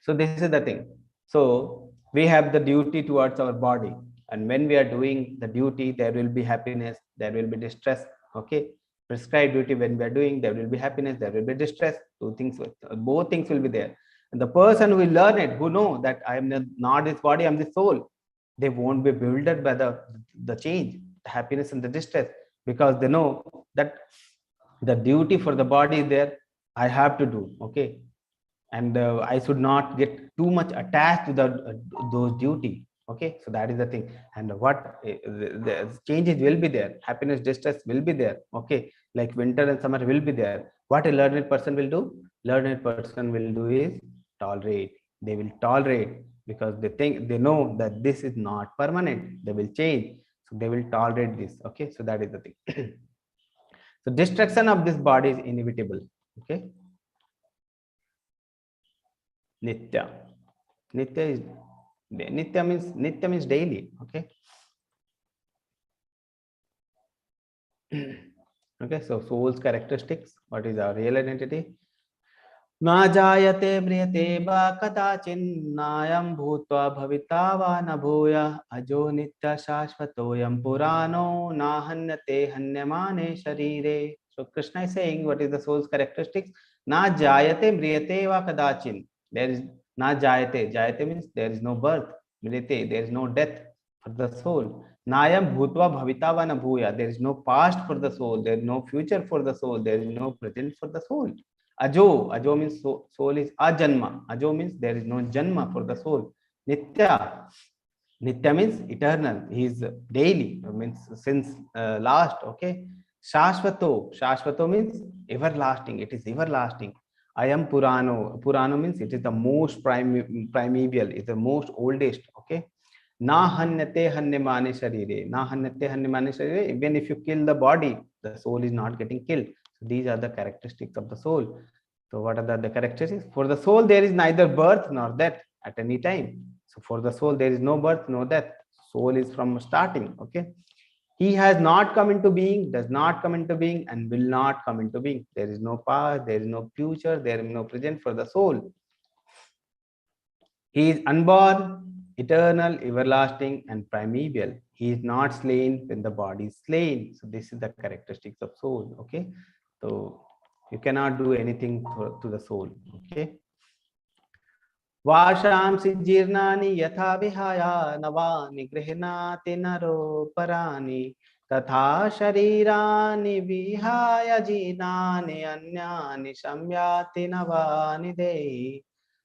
so this is the thing. So we have the duty towards our body, and when we are doing the duty, there will be happiness, there will be distress. Okay, prescribed duty, when we are doing, there will be happiness, there will be distress. Two things, both things will be there. And the person who will learn it, who know that I am not this body, I am the soul, they won't be bewildered by the change, the happiness and the distress, because they know that the duty for the body is there, I have to do. Okay, and I should not get too much attached to those duty. Okay, so that is the thing. And what the changes will be there, happiness, distress will be there. Okay, like winter and summer will be there. What a learned person will do? Learned person will do is tolerate. They will tolerate because they know that this is not permanent. They will change, so they will tolerate this. Okay, so that is the thing. So destruction of this body is inevitable. Okay. Nitya. Nitya means daily. Okay. Okay, so soul's characteristics. What is our real identity? Na jayate mriyate va kadachinnayam bhutva bhavita va na bhuya ajo nitya shashvatoyam purano na hanyate hanyamane sharire. So Krishna is saying, what is the soul's characteristics? Na jayate mriyate va kadachin. There is na jayate. Jayate means there is no birth. Mriyate, there is no death for the soul. Nayam bhutva bhavita va na bhuya. There is no past for the soul. There is no future for the soul. There is no present for the soul. Ajo means soul is ajanma. Ajo means there is no janma for the soul. Nitya means eternal. He is daily, means since last. Okay. Shashvato means everlasting. It is everlasting. I am Purano. Purano means it is the most primeval. It is the most oldest. Okay. Na hanyate hanyamane sharire. Na hanyate hanyamane sharire. Even if you kill the body, the soul is not getting killed. So these are the characteristics of the soul. So what are the characteristics? For the soul, there is neither birth nor death at any time. So for the soul, there is no birth, no death. Soul is from starting. Okay. He has not come into being, does not come into being, and will not come into being. There is no past, there is no future, there is no present for the soul. He is unborn, eternal, everlasting, and primeval. He is not slain when the body is slain. So this is the characteristics of soul. Okay. So you cannot do anything to the soul. Okay. वाशांसि जीर्णानि यथा विहाय नवानि गृह्णाति नरो पराणि तथा शरीराणि विहाय जीर्णानि अन्यानि संयाति नवानि देहि.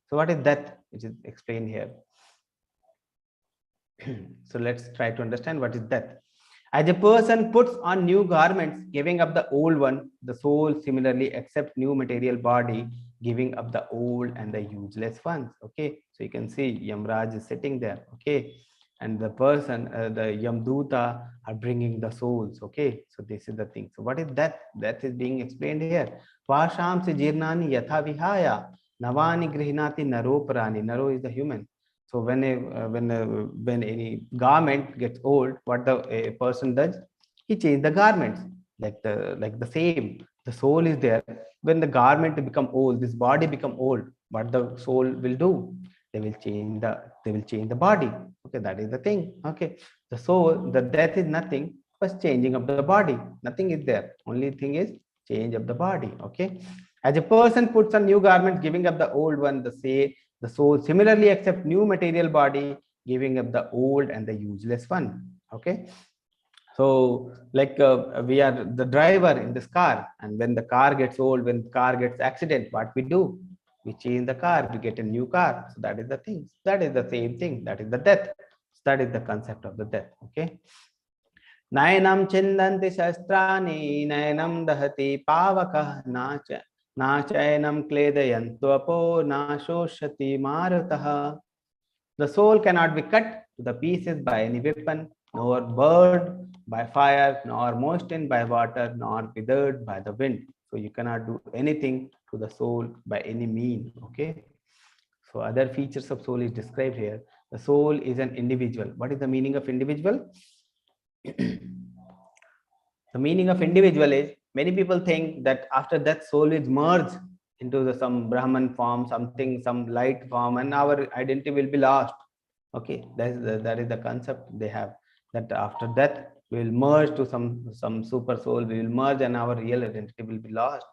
So what is that which is explained here? So let's try to understand what is that. As a person puts on new garments, giving up the old one, the soul similarly accepts new material body, giving up the old and the useless ones. Okay, so you can see Yamraj is sitting there. Okay, and the person, the Yamduta are bringing the souls. Okay, so this is the thing. So what is that? That is being explained here. Vasham se jirnani yatha vihaya navani grihnati naro parani. Naro is the human. So when any garment gets old, what a person does, he changes the garments. Like the same, the soul is there. When the garment become old, this body become old, what the soul will do? They will change the body. Okay, that is the thing. Okay, the soul, the death is nothing but changing of the body. Nothing is there. Only thing is change of the body. Okay, as a person puts on new garments, giving up the old one, the soul similarly accepts new material body, giving up the old and the useless one. Okay. So like we are the driver in this car, and when the car gets old, when the car gets accident, what we do? We change the car, we get a new car. So that is the thing. That is the same thing. That is the death. So that is the concept of the death. Okay. Nayanam chindanti shastrani, nayanam dahati pavakah, nachayanam kledayantuapo, nashoshati marutaha. The soul cannot be cut to the pieces by any weapon, nor burned by fire, nor moistened by water, nor withered by the wind. So you cannot do anything to the soul by any means. Okay. So other features of soul is described here. The soul is an individual. What is the meaning of individual? The meaning of individual is, many people think that after death soul is merged into some Brahman form, something, some light form, and our identity will be lost. Okay, that is the concept they have, that after death we will merge to some super soul, we will merge and our real identity will be lost.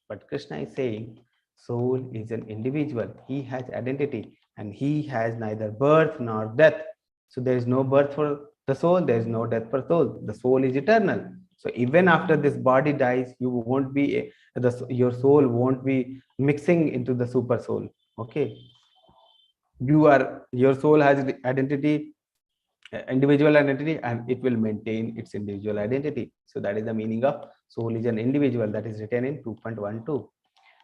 But Krishna is saying soul is an individual. He has identity and he has neither birth nor death. So there is no birth for the soul, there is no death for soul. The soul is eternal. So even after this body dies, you won't be your soul won't be mixing into the super soul. Okay, your soul has identity, individual identity, and it will maintain its individual identity. So that is the meaning of soul is an individual. That is written in 2.12.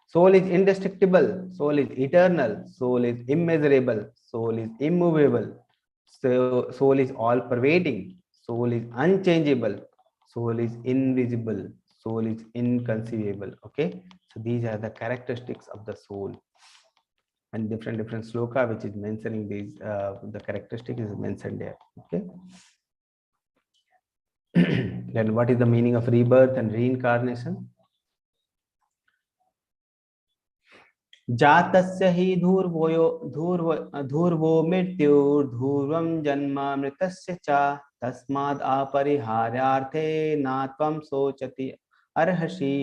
Soul is indestructible, soul is eternal, soul is immeasurable, soul is immovable, so soul is all pervading, soul is unchangeable, soul is invisible, soul is inconceivable. Okay, so these are the characteristics of the soul, and different sloka which is mentioning these the characteristic is mentioned there. Okay. Then what is the meaning of rebirth and reincarnation? जातस्य हि धूर्वो मृत्युर्धूर्वं जन्म मृतस्य च तस्माद् अपरिहार्यार्थे नात्वं शोचति अर्हसि.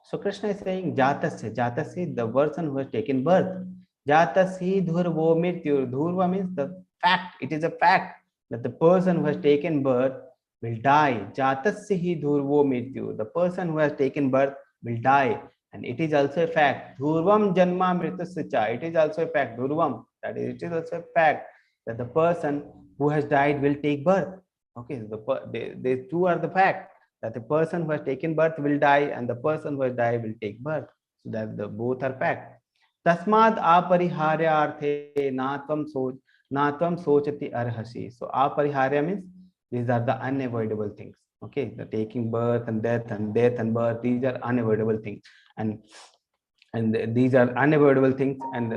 So Krishna is saying jatasya, the person who has taken birth. Jatasya dhurvo mrityu. Dhurva means the fact. It is a fact that the person who has taken birth will die. Jatasya dhurvo mrityu. The person who has taken birth will die. And it is also a fact. Dhurvam janma mritasya cha. It is also a fact. Dhurvam. That is, it is also a fact that the person who has died will take birth. Okay, so they two are the fact, that the person who has taken birth will die and the person who has died will take birth. So that the both are fact. Tasmad apariharya arthe natvam sochati arhasi. So apariharya means these are the unavoidable things. Okay, the taking birth and death and birth, these are unavoidable things, and these are unavoidable things, and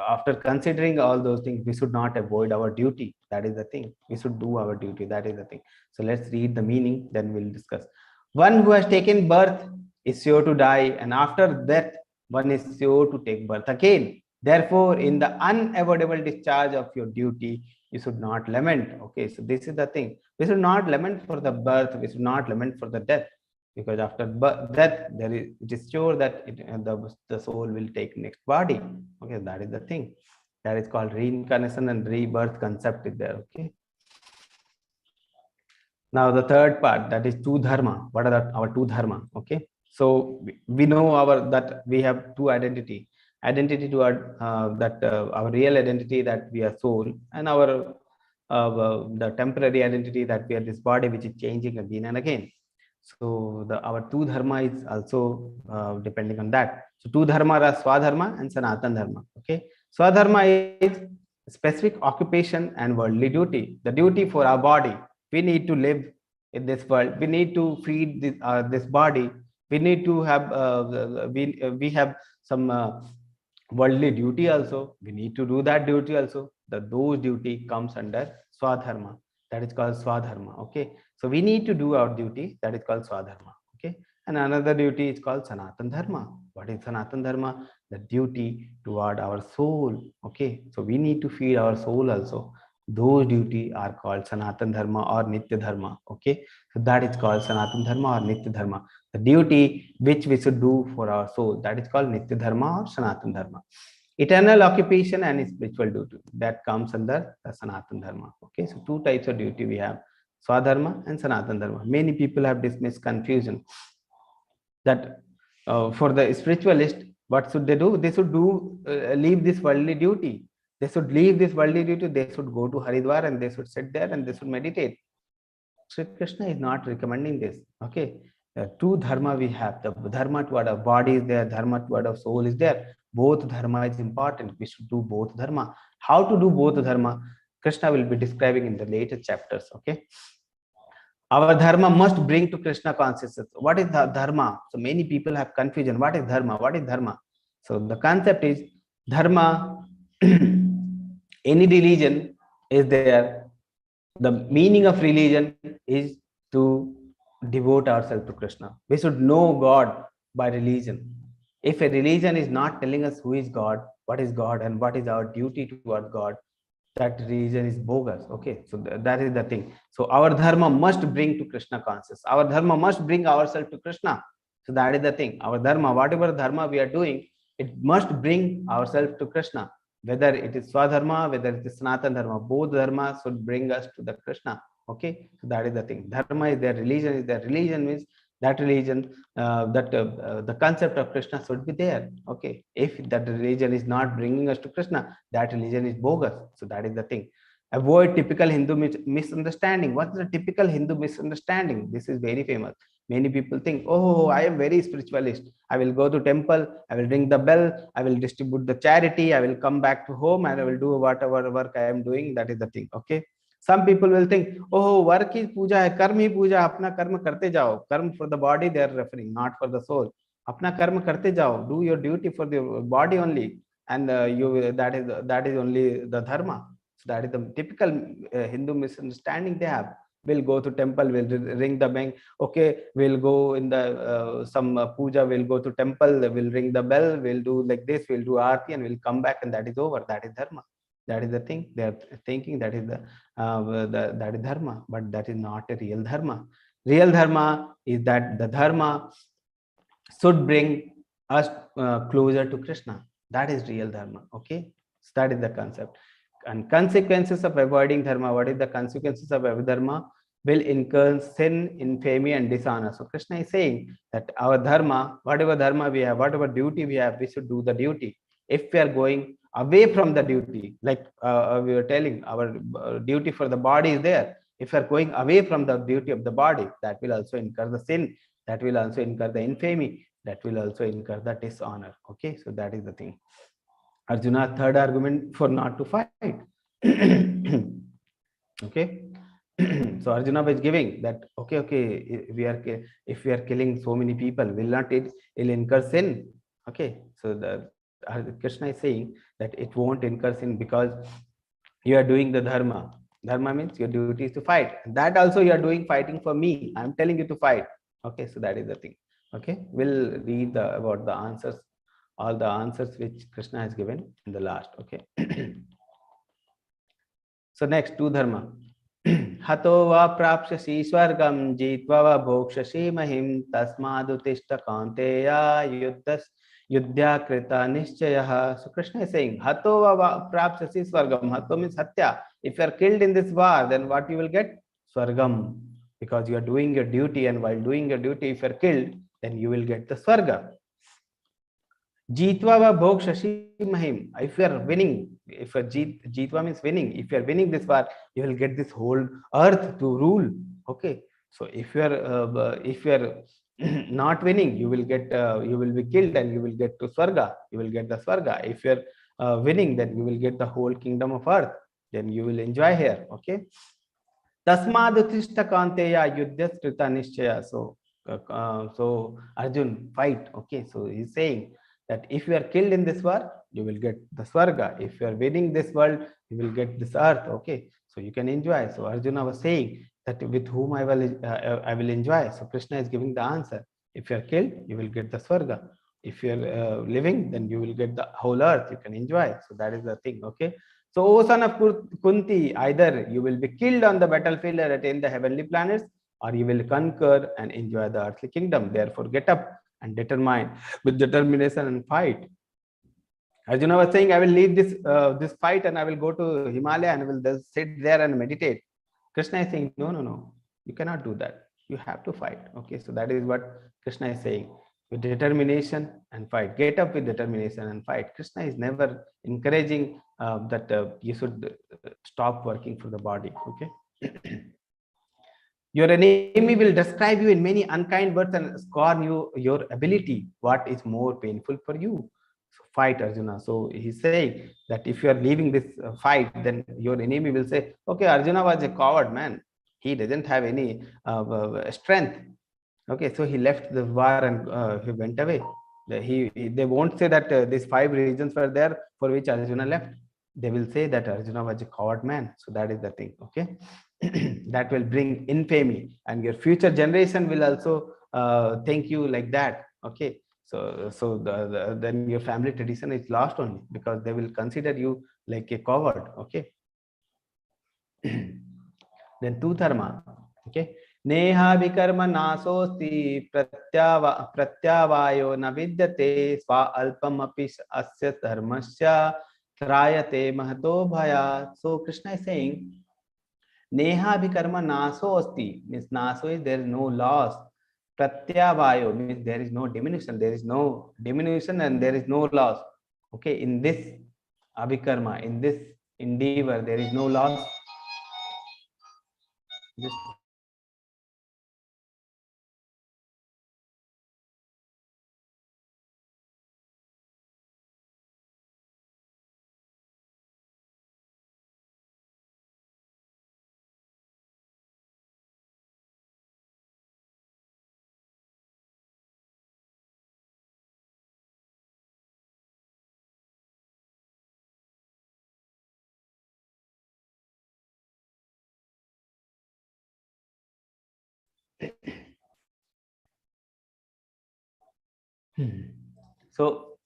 after considering all those things, we should not avoid our duty. That is the thing. We should do our duty. That is the thing. So let's read the meaning, then we'll discuss. One who has taken birth is sure to die, and after death one is sure to take birth again. Therefore, in the unavoidable discharge of your duty, you should not lament. Okay, so this is the thing. We should not lament for the birth, we should not lament for the death, because after death it is sure that the soul will take next body. Okay, that is the thing. That is called reincarnation and rebirth concept is there. Okay, now the third part, that is two dharma. What are our two dharma? Okay, so we know that we have two identity to our real identity, that we are soul, and our the temporary identity, that we are this body which is changing again and again. So our two dharma is also depending on that. So two dharma are Swadharma and Sanatan Dharma. Okay, Swadharma is specific occupation and worldly duty. The duty for our body. We need to live in this world. We need to feed this body. We need to have we have some worldly duty also. We need to do that duty also. Those duty comes under Swadharma. That is called Swadharma. Okay, so we need to do our duty. That is called Swadharma. Okay, and another duty is called Sanatan Dharma. What is Sanatan Dharma? The duty toward our soul. Okay, so we need to feed our soul also. Those duty are called Sanatan Dharma or Nitya Dharma. Okay, so that is called Sanatan Dharma or Nitya Dharma. The duty which we should do for our soul, that is called Nitya Dharma or Sanatan Dharma. Eternal occupation and spiritual duty, that comes under the Sanatan Dharma. Okay, so two types of duty we have, Swadharma and Sanatan Dharma. Many people have this misconfusion that for the spiritualist, what should they do? They should leave this worldly duty. They should leave this worldly duty. They should go to Haridwar and they should sit there and they should meditate. Sri Krishna is not recommending this. Okay, two dharma we have. The dharma toward our body is there, dharma toward our soul is there. Both dharma is important. We should do both dharma. How to do both dharma? Krishna will be describing in the later chapters. Okay, our dharma must bring to Krishna consciousness. What is the dharma? So many people have confusion. What is dharma? What is dharma? So the concept is dharma. Any religion is there. The meaning of religion is to devote ourselves to Krishna. We should know God by religion. If a religion is not telling us who is God, and what is our duty towards God, that religion is bogus. Okay, so that is the thing. So our dharma must bring to Krishna consciousness. Our dharma must bring ourselves to Krishna. So that is the thing. Our dharma, whatever dharma we are doing, it must bring ourselves to Krishna. Whether it is Swadharma, whether it is Sanatan Dharma, both dharma should bring us to the Krishna. Okay, so that is the thing. Dharma is their religion, is their religion means that religion, the concept of Krishna should be there. Okay, if that religion is not bringing us to Krishna, that religion is bogus. So that is the thing. Avoid typical Hindu misunderstanding. What is the typical Hindu misunderstanding? This is very famous. Many people think, oh, I am very spiritualist. I will go to temple, I will ring the bell, I will distribute the charity, I will come back to home and I will do whatever work I am doing. That is the thing. Okay. Some people will think, oh, work is puja hai, karma hi puja, apna karma karte jao. Karma for the body they are referring, not for the soul. Apna karma karte jao. Do your duty for the body only, and that is only the dharma. So that is the typical Hindu misunderstanding they have. We'll go to temple, we'll ring the bell. Okay, we'll go in the some puja, we'll go to temple, we'll ring the bell, we'll do like this, we'll do aarti, and we'll come back, and that is over. That is dharma. That is the thing. They are thinking that is that is dharma, but that is not a real dharma. Real dharma is that the dharma should bring us closer to Krishna. That is real dharma. Okay, so that is the concept. And consequences of avoiding dharma. What is the consequences of dharma? Will incur sin, infamy, and dishonor. So Krishna is saying that our dharma, whatever dharma we have, whatever duty we have, we should do the duty. If we are going away from the duty, like we were telling, our duty for the body is there. If we are going away from the duty of the body, that will also incur the sin, that will also incur the infamy, that will also incur the dishonor. Okay, so that is the thing. Arjuna's third argument for not to fight. Okay, So Arjuna was giving that, okay, if we are killing so many people, will not it will incur sin? Okay, so the Krishna is saying that it won't incur sin because you are doing the dharma. Dharma means your duty is to fight. That also you are doing fighting for me. I'm telling you to fight. Okay, so that is the thing. Okay, we'll read about the answers, all the answers which Krishna has given in the last. Okay. So next, two dharma. Hato va prapsyasi swargam jitva va bhokshasi mahim tasmadutishta kaunteya yuddhya krita nischayah. So Krishna is saying, Hato va prapsyasi swargam. Hato means hatya. If you are killed in this war, then what you will get? Swargam. Because you are doing your duty, and while doing your duty, if you are killed, then you will get the swarga. Jitva va bhokshasi mahim. If you are winning, if a jitva means winning, if you are winning this war, you will get this whole earth to rule. Okay, so if you are not winning, you will get you will be killed and you will get to swarga. You will get the swarga. If you are winning, then you will get the whole kingdom of earth. Then you will enjoy here. Okay. Tasmadutrishta kanteya yuddhas krita nischaya. So Arjun, fight. Okay, so he's saying that if you are killed in this war, you will get the swarga. If you are winning this world, you will get this earth. Okay, so you can enjoy. So Arjuna was saying that with whom I will enjoy. So Krishna is giving the answer. If you are killed, you will get the swarga. If you are living, then you will get the whole earth. You can enjoy. So that is the thing. Okay. So, O son of Kunti, either you will be killed on the battlefield and attain the heavenly planets, or you will conquer and enjoy the earthly kingdom. Therefore, get up and determine with determination and fight. Arjuna was saying, I will leave this fight and I will go to Himalaya and will just sit there and meditate. Krishna is saying, no, you cannot do that. You have to fight. Okay, so that is what Krishna is saying. With determination and fight. Get up with determination and fight. Krishna is never encouraging that you should stop working for the body. Okay. Your enemy will describe you in many unkind words and scorn your ability. What is more painful for you? So fight, Arjuna. So he's saying that if you are leaving this fight, then your enemy will say, okay, Arjuna was a coward man. He doesn't have any strength. Okay, so he left the war and he went away. They won't say that these 5 reasons were there for which Arjuna left. They will say that Arjuna was a coward man. So that is the thing. Okay. That will bring infamy, and your future generation will also think you like that. Okay, so then your family tradition is lost only, because they will consider you like a coward. Okay. Then two dharma. Okay. Neha vikarma nasosti pratyavayo na vidyate swa alpam api asya dharmasya trayate mahato bhaya. So Krishna is saying, Neha vikarma naso asti, means naso is there is no loss. Pratyavayo means there is no diminution. There is no diminution and there is no loss. Okay, in this abhikarma, in this endeavor, there is no loss. Just so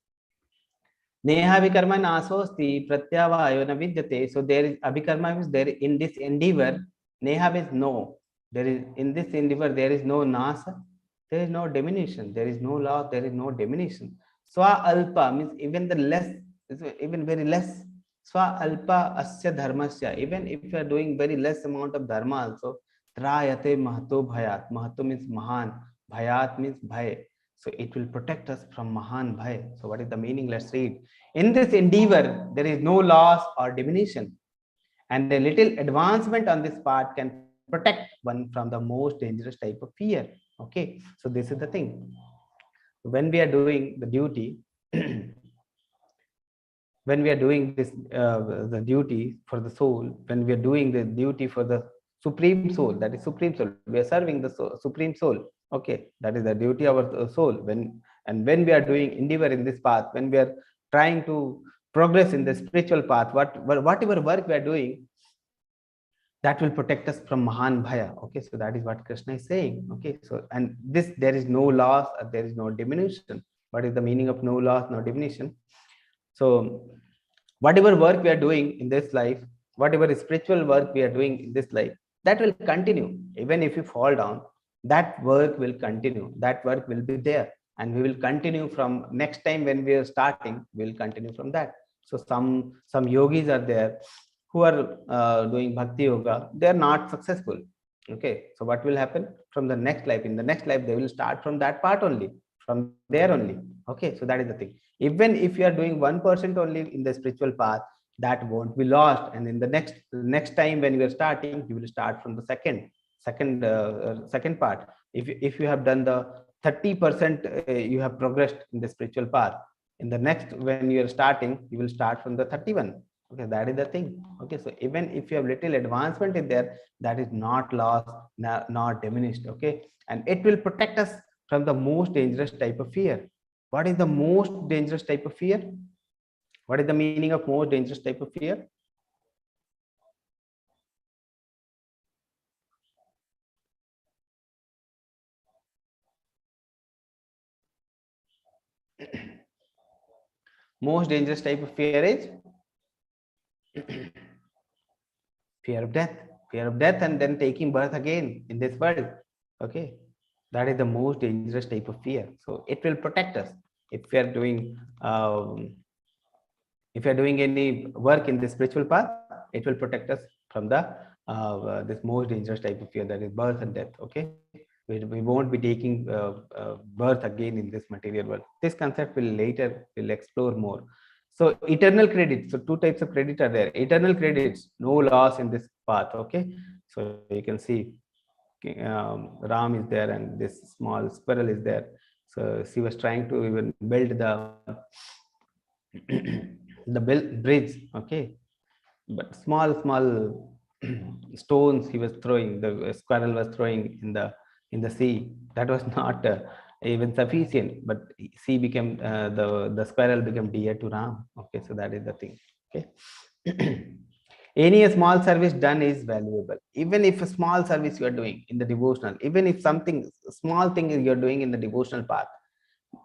Neha vikarma nasosti pratyavayo na vidyate. So there is abhikarma means there in this endeavor. Neha means no. There is in this endeavor there is no nasa. There is no diminution. There is no loss. There is no diminution. Swa alpa means even the less, even very less. Swa alpa asya dharmasya. Even if you are doing very less amount of dharma also. Trayate mahato bhayat. Mahato means mahan. Bhayat means bhay. So it will protect us from mahan bhay. So what is the meaning? Let's read. In this endeavor, there is no loss or diminution, and a little advancement on this part can protect one from the most dangerous type of fear. Okay, so this is the thing. When we are doing the duty, when we are doing this, the duty for the soul, when we are doing the duty for the supreme soul. That is supreme soul. We are serving the supreme soul. Okay, that is the duty of our soul. When we are doing endeavor in this path, when we are trying to progress in the spiritual path, whatever work we are doing, that will protect us from Mahan Bhaya. Okay, so that is what Krishna is saying. Okay, so and this, there is no loss, there is no diminution. What is the meaning of no loss, no diminution? So whatever work we are doing in this life, whatever spiritual work we are doing in this life, that will continue. Even if you fall down, that work will continue. That work will be there, and we will continue from next time when we are starting. We will continue from that. So some yogis are there who are doing bhakti yoga. They are not successful. Okay, so what will happen from the next life? In the next life, they will start from that part only, from there only. Okay, so that is the thing. Even if you are doing 1% only in the spiritual path, that won't be lost. And in the next time when you are starting, you will start from the second part. If you have done the 30%, you have progressed in the spiritual path. In the next, when you are starting, you will start from the 31. Okay, that is the thing. Okay, so even if you have little advancement in there, that is not lost, not diminished. Okay, and it will protect us from the most dangerous type of fear. What is the most dangerous type of fear? What is the meaning of most dangerous type of fear? Most dangerous type of fear is fear of death, and then taking birth again in this world. Okay, that is the most dangerous type of fear. So it will protect us if we are doing if you are doing any work in the spiritual path. It will protect us from the this most dangerous type of fear, that is birth and death. Okay, we won't be taking birth again in this material world. This concept will later will explore more. So eternal credit. So two types of credit are there. Eternal credits, no loss in this path. Okay, so you can see Ram is there, and this small squirrel is there. So she was trying to even build the the bridge. Okay, but small stones he was throwing, the squirrel was throwing in the sea. That was not even sufficient, but sea became the squirrel became dear to Ram. Okay, so that is the thing. Okay. Any small service done is valuable. Even if a small service you are doing in the devotional, even if something small thing you are doing in the devotional path,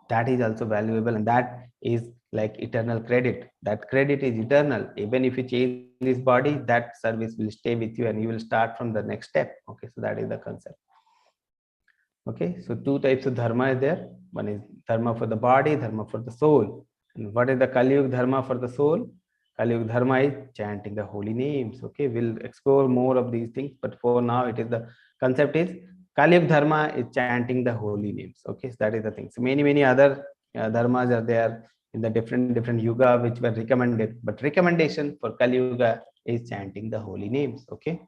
that is also valuable, and that is like eternal credit. That credit is eternal. Even if you change this body, that service will stay with you, and you will start from the next step. Okay, so that is the concept. Okay, so two types of dharma is there. One is dharma for the body, dharma for the soul. And what is the Kali Yuga dharma for the soul? Kali Yuga dharma is chanting the holy names. Okay, we'll explore more of these things, but for now it is the concept is Kali Yuga dharma is chanting the holy names. Okay, so that is the thing. So many other dharmas are there in the different yuga which were recommended, but recommendation for Kali Yuga is chanting the holy names. Okay.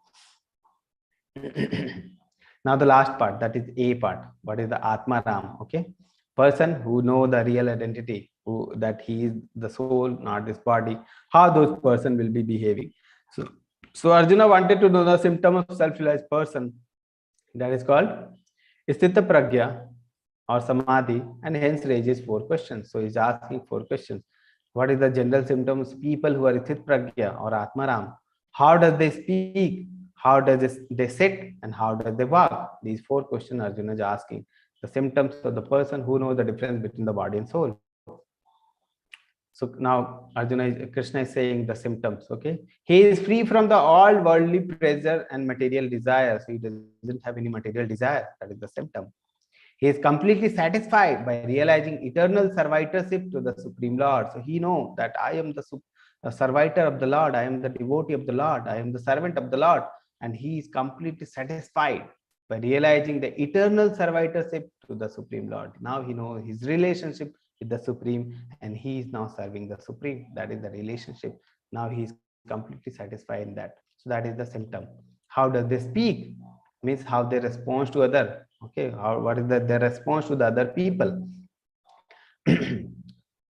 Now the last part, that is A part. What is the Atma Ram? Okay, person who know the real identity, who that he is the soul, not this body. How those person will be behaving? So Arjuna wanted to know the symptom of self-realized person. That is called Sthita Pragya or Samadhi, and hence raises 4 questions. So he's asking 4 questions. What is the general symptoms? People who are Sthita Pragya or Atmaram, how does they speak? How does they sit, and how does they walk? These 4 questions Arjuna is asking. The symptoms of the person who knows the difference between the body and soul. So now Krishna is saying the symptoms. Okay, he is free from the all worldly pleasure and material desire. So he doesn't have any material desire. That is the symptom. He is completely satisfied by realizing eternal servitorship to the Supreme Lord. So he knows that I am the servitor of the Lord, I am the devotee of the Lord, I am the servant of the Lord, and he is completely satisfied by realizing the eternal servitorship to the Supreme Lord. Now he knows his relationship with the Supreme, and he is now serving the Supreme. That is the relationship. Now he is completely satisfied in that. So that is the symptom. How does they speak? Means how they respond to other. Okay, what is their response to the other people?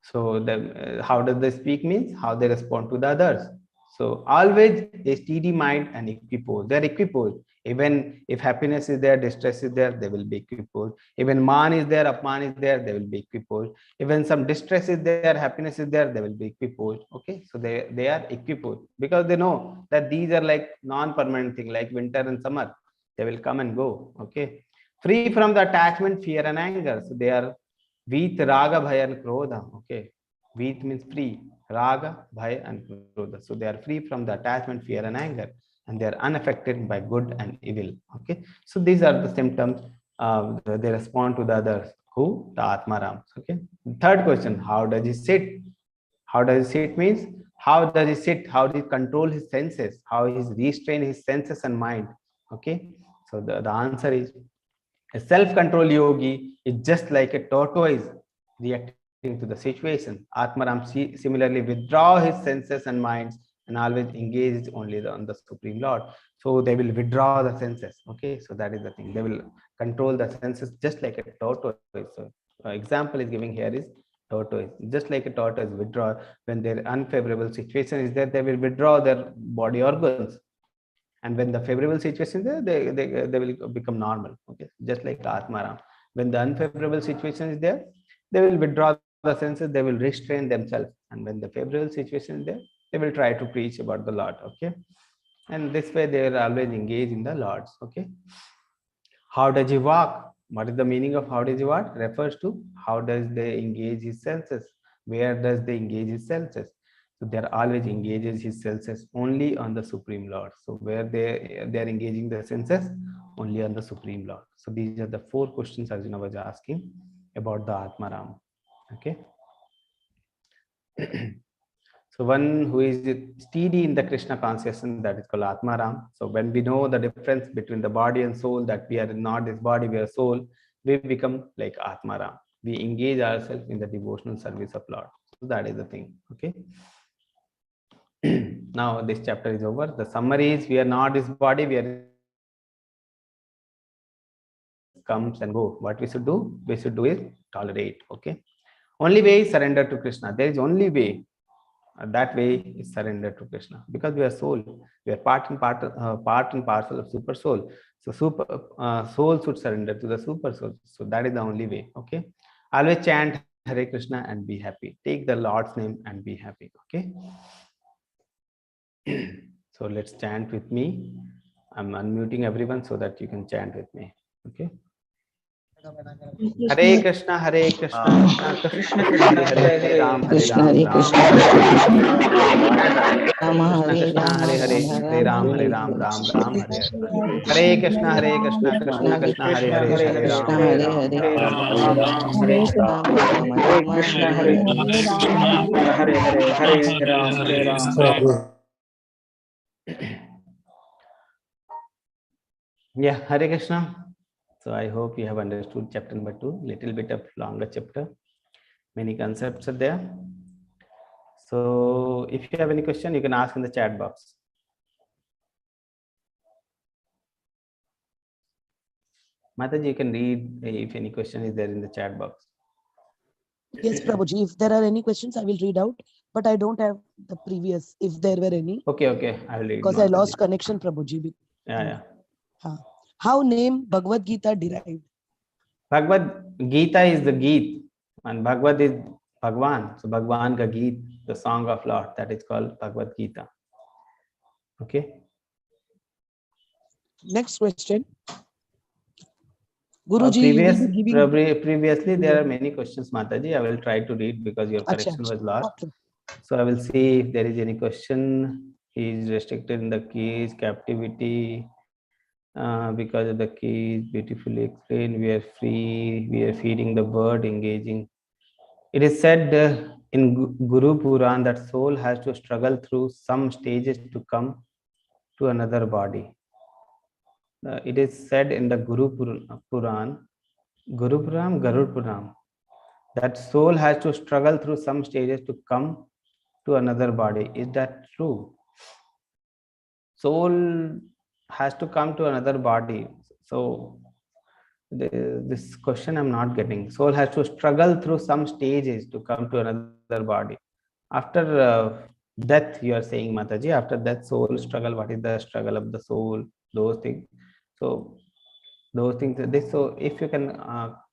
So how does they speak means how they respond to the others. So always a steady mind and equipoise. They are equipoise. Even if happiness is there, distress is there, they will be equipoise. Even man is there, upman is there, they will be equipoise. Even some distress is there, happiness is there, they will be equipoise. Okay, so they are equipoise because they know that these are like non-permanent thing, like winter and summer. They will come and go. Okay, free from the attachment, fear and anger. So they are Vit, Raga, Bhaya and Krodha. Okay, Vit means free, Raga, Bhaya and Krodha. So they are free from the attachment, fear and anger, and they are unaffected by good and evil. Okay, so these are the symptoms. They respond to the others. Who? The Atmaram. Okay. Third question: how does he sit? How does he sit means how does he sit? How does he control his senses? How he restrain his senses and mind? Okay. So the answer is a self-control yogi is just like a tortoise reacting to the situation. Atmaram similarly withdraw his senses and minds and always engage only on the Supreme Lord. So they will withdraw the senses. Okay, so that is the thing. They will control the senses just like a tortoise. So example is giving here is tortoise. Just like a tortoise withdraw when their unfavorable situation is there, they will withdraw their body organs, and when the favorable situation is there, they will become normal. Okay, just like Atmaram, when the unfavorable situation is there, they will withdraw the senses, they will restrain themselves, and when the favorable situation is there, they will try to preach about the Lord. Okay, and this way they are always engaged in the Lords. Okay, how does he walk? What is the meaning of how does he walk? Refers to how does they engage his senses, where does they engage his senses. So they are always engages his senses only on the Supreme Lord. So where they are engaging the senses only on the Supreme Lord. So these are the 4 questions Arjuna was asking about the Atmaram. Okay. So one who is steady in the Krishna consciousness, that is called Atmaram. So when we know the difference between the body and soul, that we are not this body, we are soul, we become like Atmaram. We engage ourselves in the devotional service of Lord. So that is the thing. Okay. Now this chapter is over. The summary is we are not this body, we are comes and go. What we should do? We should do is tolerate. Okay. Only way is surrender to Krishna. There is only way. That way is surrender to Krishna, because we are soul. We are part and parcel of super soul. So super soul should surrender to the super soul. So that is the only way. Okay. Always chant Hare Krishna and be happy. Take the Lord's name and be happy. Okay. So let's chant with me. I'm unmuting everyone so that you can chant with me. Okay. Hare Krishna, Hare Krishna, Krishna Krishna, Hare Hare, Hare Ram, Hare Krishna, Ram, Hare Ram Krishna, Ram, Hare Hare. Rama, Krishna Hare Krishna, Rama, Hare Hare, Rama Hare Rama, Ram, Hare Hare Ram, Hare. Ram Ram, Hare Hare. Hare Krishna, Krishna, Krishna Krishna, Hare Hare Krishna, Hare, Hare Krishna Ram, Krishna, Hare Hare Ram, Hare, Ram Ram, Hare Rama Rama, Hare Rama Krishna, Hare Hare Hare. Krishna, Hare Hare, Hare Ram, Hare Ram. Yeah, Hare Krishna. So I hope you have understood chapter number 2, little bit of longer chapter. Many concepts are there. So if you have any question, you can ask in the chat box. Mataji, you can read if any question is there in the chat box. Yes, Prabhuji. If there are any questions, I will read out. But I don't have the previous, if there were any. Okay, I will read. Because I lost connection, Prabhuji. Yeah. How name Bhagavad Gita derived? Bhagavad Gita is the Geet, and Bhagavad is Bhagwan. So Bhagwan ka Geet, the song of Lord, that is called Bhagavad Gita. Okay. Next question. Guruji, previously there are many questions, Mataji. I will try to read because your connection was lost. Okay. So I will see if there is any question. He is restricted in the keys, captivity. Because of the keys, beautifully explained. We are free. We are feeding the bird, engaging. It is said in Guru Puran that soul has to struggle through some stages to come to another body. It is said in the Guru Puran, Garud Puran, that soul has to struggle through some stages to come to another body. Is that true? Soul has to come to another body. So this question I'm not getting. Soul has to struggle through some stages to come to another body. After Death, you are saying, Mataji, after death, soul struggle, what is the struggle of the soul, those things. So those things, this, so if you can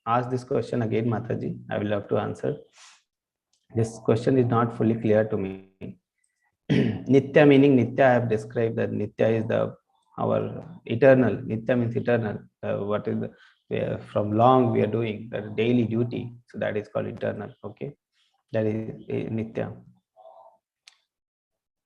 ask this question again, Mataji, I will love to answer. This question is not fully clear to me. Nitya meaning Nitya, I have described that Nitya is our eternal. Nitya means eternal. What is from long we are doing the daily duty, so that is called eternal. Okay, that is Nitya.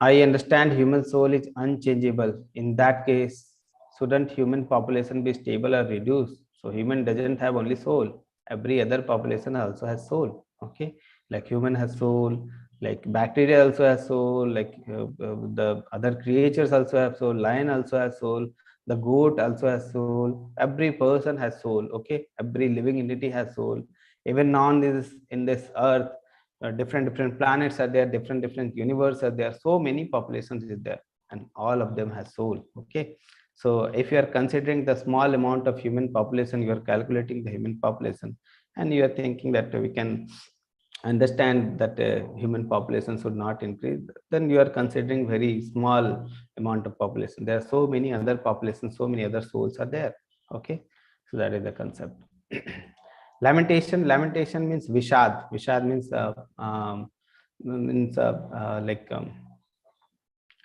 I understand human soul is unchangeable. In that case, shouldn't human population be stable or reduced? So human doesn't have only soul. Every other population also has soul. Okay, like human has soul, like bacteria also has soul, like the other creatures also have soul. Lion also has soul. The goat also has soul. Every person has soul. Okay, every living entity has soul. Even non this in this earth, different planets are there, different universe are there, so many populations is there, and all of them has soul. Okay, so if you are considering the small amount of human population, you are calculating the human population, and you are thinking that we can understand that human population should not increase, then you are considering very small amount of population. There are so many other populations, so many other souls are there. Okay, so that is the concept. Lamentation means vishad means like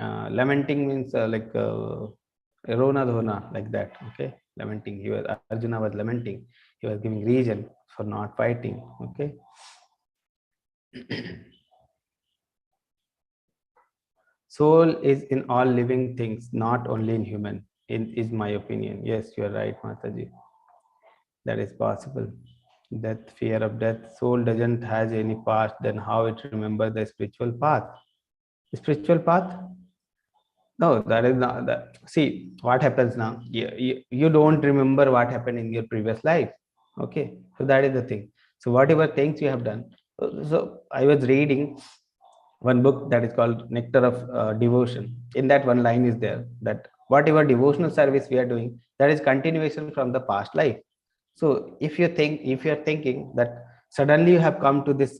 lamenting means like rona dhona, like that. Okay, lamenting, Arjuna was lamenting, he was giving reason for not fighting. Okay. Soul is in all living things, not only in human, is my opinion. Yes, you are right, Mataji, that is possible. Death, fear of death, soul doesn't has any past, then how it remember the spiritual path? Spiritual path? No, that is not that. See what happens now, you don't remember what happened in your previous life. Okay, so that is the thing. So whatever things you have done, so I was reading one book that is called Nectar of Devotion. In that, one line is there that whatever devotional service we are doing, that is continuation from the past life. So if you think, if you are thinking that suddenly you have come to this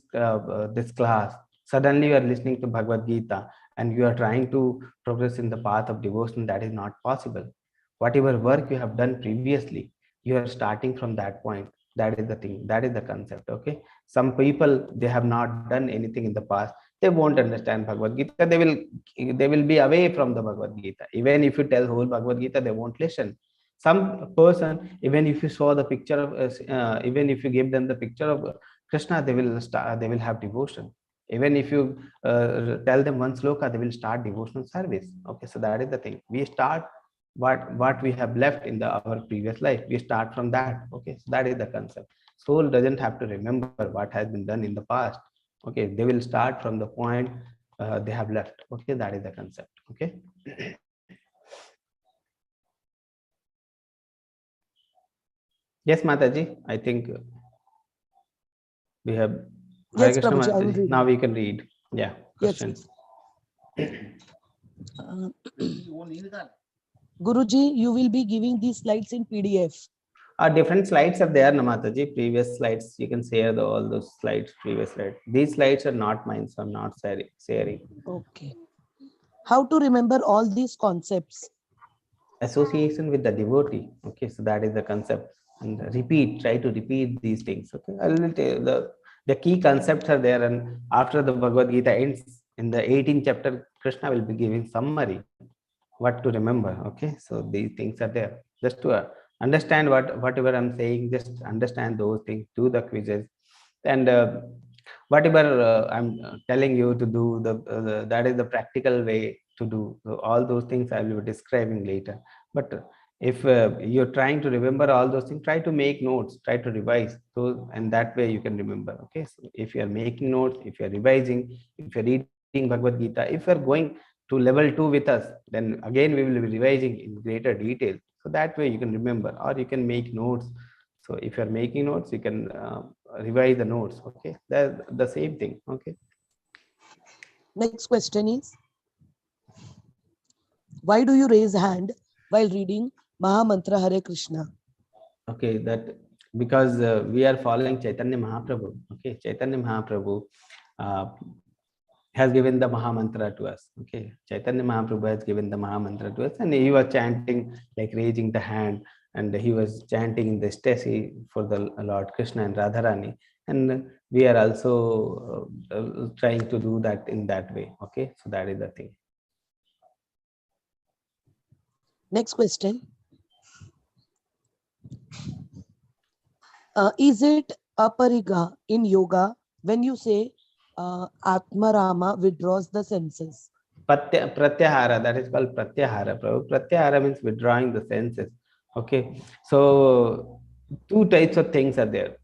class, suddenly you are listening to Bhagavad Gita, and you are trying to progress in the path of devotion, that is not possible. Whatever work you have done previously, you are starting from that point. That is the thing. That is the concept. Okay. Some people, they have not done anything in the past. They won't understand Bhagavad Gita. They will be away from the Bhagavad Gita. Even if you tell whole Bhagavad Gita, they won't listen. Some person, even if you saw the picture of even if you give them the picture of Krishna, they will start, they will have devotion. Even if you tell them one sloka, they will start devotional service. Okay, so that is the thing. We start what we have left in our previous life, we start from that. Okay, so that is the concept. Soul doesn't have to remember what has been done in the past. Okay, they will start from the point they have left. Okay, that is the concept. Okay. Yes, Mataji, I think we have. Hare Yes, Krishna, Prabhuji, I will Mataji. read. Now we can read. Yeah, Yes, questions. Guruji, you will be giving these slides in PDF. Different slides are there, Namataji. Previous slides, you can share all those slides, previous slides. These slides are not mine, so I'm not sharing. Okay. How to remember all these concepts? Association with the devotee. Okay, so that is the concept. And repeat, try to repeat these things. Okay, I will tell the key concepts are there, and after the Bhagavad Gita ends, in the 18th chapter, Krishna will be giving summary, what to remember. Okay, so these things are there. Just to understand whatever I'm saying, just understand those things, do the quizzes, and whatever I'm telling you to do, that is the practical way to do. So all those things I will be describing later. But if you're trying to remember all those things, try to make notes, try to revise, so and that way you can remember. Okay, so if you are making notes, if you are revising, if you're reading Bhagavad Gita, if you're going to level 2 with us, then again we will be revising in greater detail, so that way you can remember, or you can make notes. So if you're making notes, you can revise the notes. Okay, that's the same thing. Okay. Next question is, why do you raise hand while reading Maha Mantra Hare Krishna? Okay, that because we are following Chaitanya Mahaprabhu. Okay, Chaitanya Mahaprabhu, uh, has given the Mahamantra to us. Okay, Chaitanya Mahaprabhu has given the Mahamantra to us, and he was chanting, like raising the hand, and he was chanting in the ecstasy for the Lord Krishna and Radharani. And we are also trying to do that in that way. Okay, so that is the thing. Next question. Is it apariga in yoga when you say Atmarama withdraws the senses? Pratyahara, that is called Pratyahara. Pratyahara means withdrawing the senses. Okay, so two types of things are there.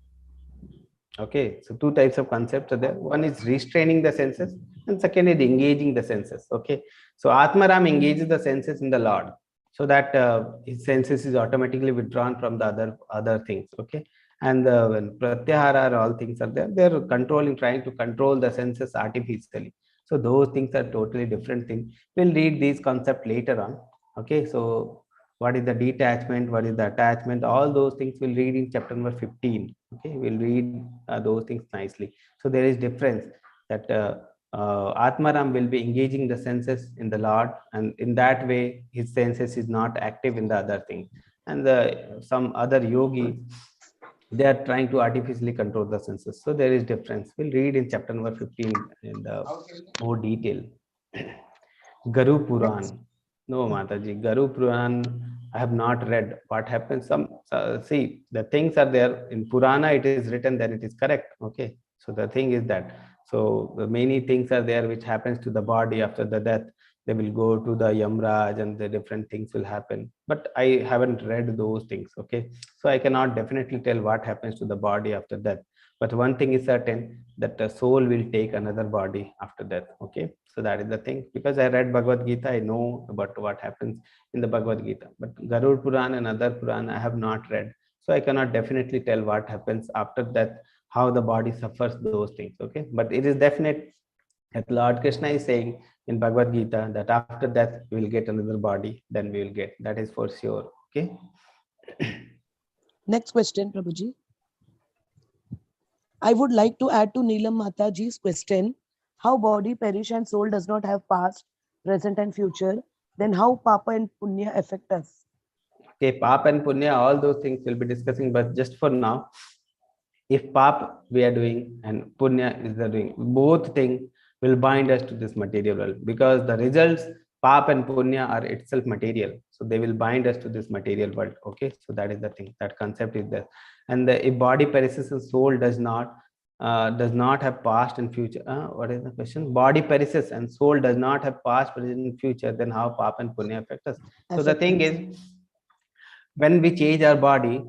Okay, so two types of concepts are there. One is restraining the senses, and second is engaging the senses. Okay, so Atmaram engages the senses in the Lord, so that his senses is automatically withdrawn from the other things. Okay, and when Pratyahara, all things are there, they're controlling, trying to control the senses artificially. So those things are totally different things. We'll read these concepts later on. Okay, so what is the detachment, what is the attachment, all those things we'll read in chapter number 15. Okay, we'll read those things nicely. So there is difference that Atmaram will be engaging the senses in the Lord, and in that way his senses is not active in the other thing. And some other yogi, they are trying to artificially control the senses. So there is difference. We'll read in chapter number 15 in the more detail. Garu Puran. No, Mataji, Garu Puran, I have not read. What happens? See, the things are there in Purana, it is written, then it is correct. Okay. So the thing is that, so many things are there which happens to the body after the death. They will go to the Yamraj and the different things will happen. But I haven't read those things. Okay. So I cannot definitely tell what happens to the body after death. But one thing is certain, that the soul will take another body after death. Okay, so that is the thing. Because I read Bhagavad Gita, I know about what happens in the Bhagavad Gita. But Garud Puran and other Puran I have not read, so I cannot definitely tell what happens after death, how the body suffers those things. Okay, but it is definite that Lord Krishna is saying in Bhagavad Gita that after death we will get another body, then we will get, that is for sure. Okay. Next question, Prabhuji. I would like to add to Neelam Mataji's question, how body perish and soul does not have past, present and future, then how Papa and Punya affect us? Okay, Papa and Punya, all those things we'll be discussing, but just for now, if Papa we are doing and Punya is doing, both things will bind us to this material world, because the results, Papa and Punya, are itself material. So they will bind us to this material world. Okay, so that is the thing, that concept is there. And if body perishes and soul does not have past and future. What is the question? Body perishes and soul does not have past, present and future, then how Papa and Punya affect us? So the thing is, when we change our body,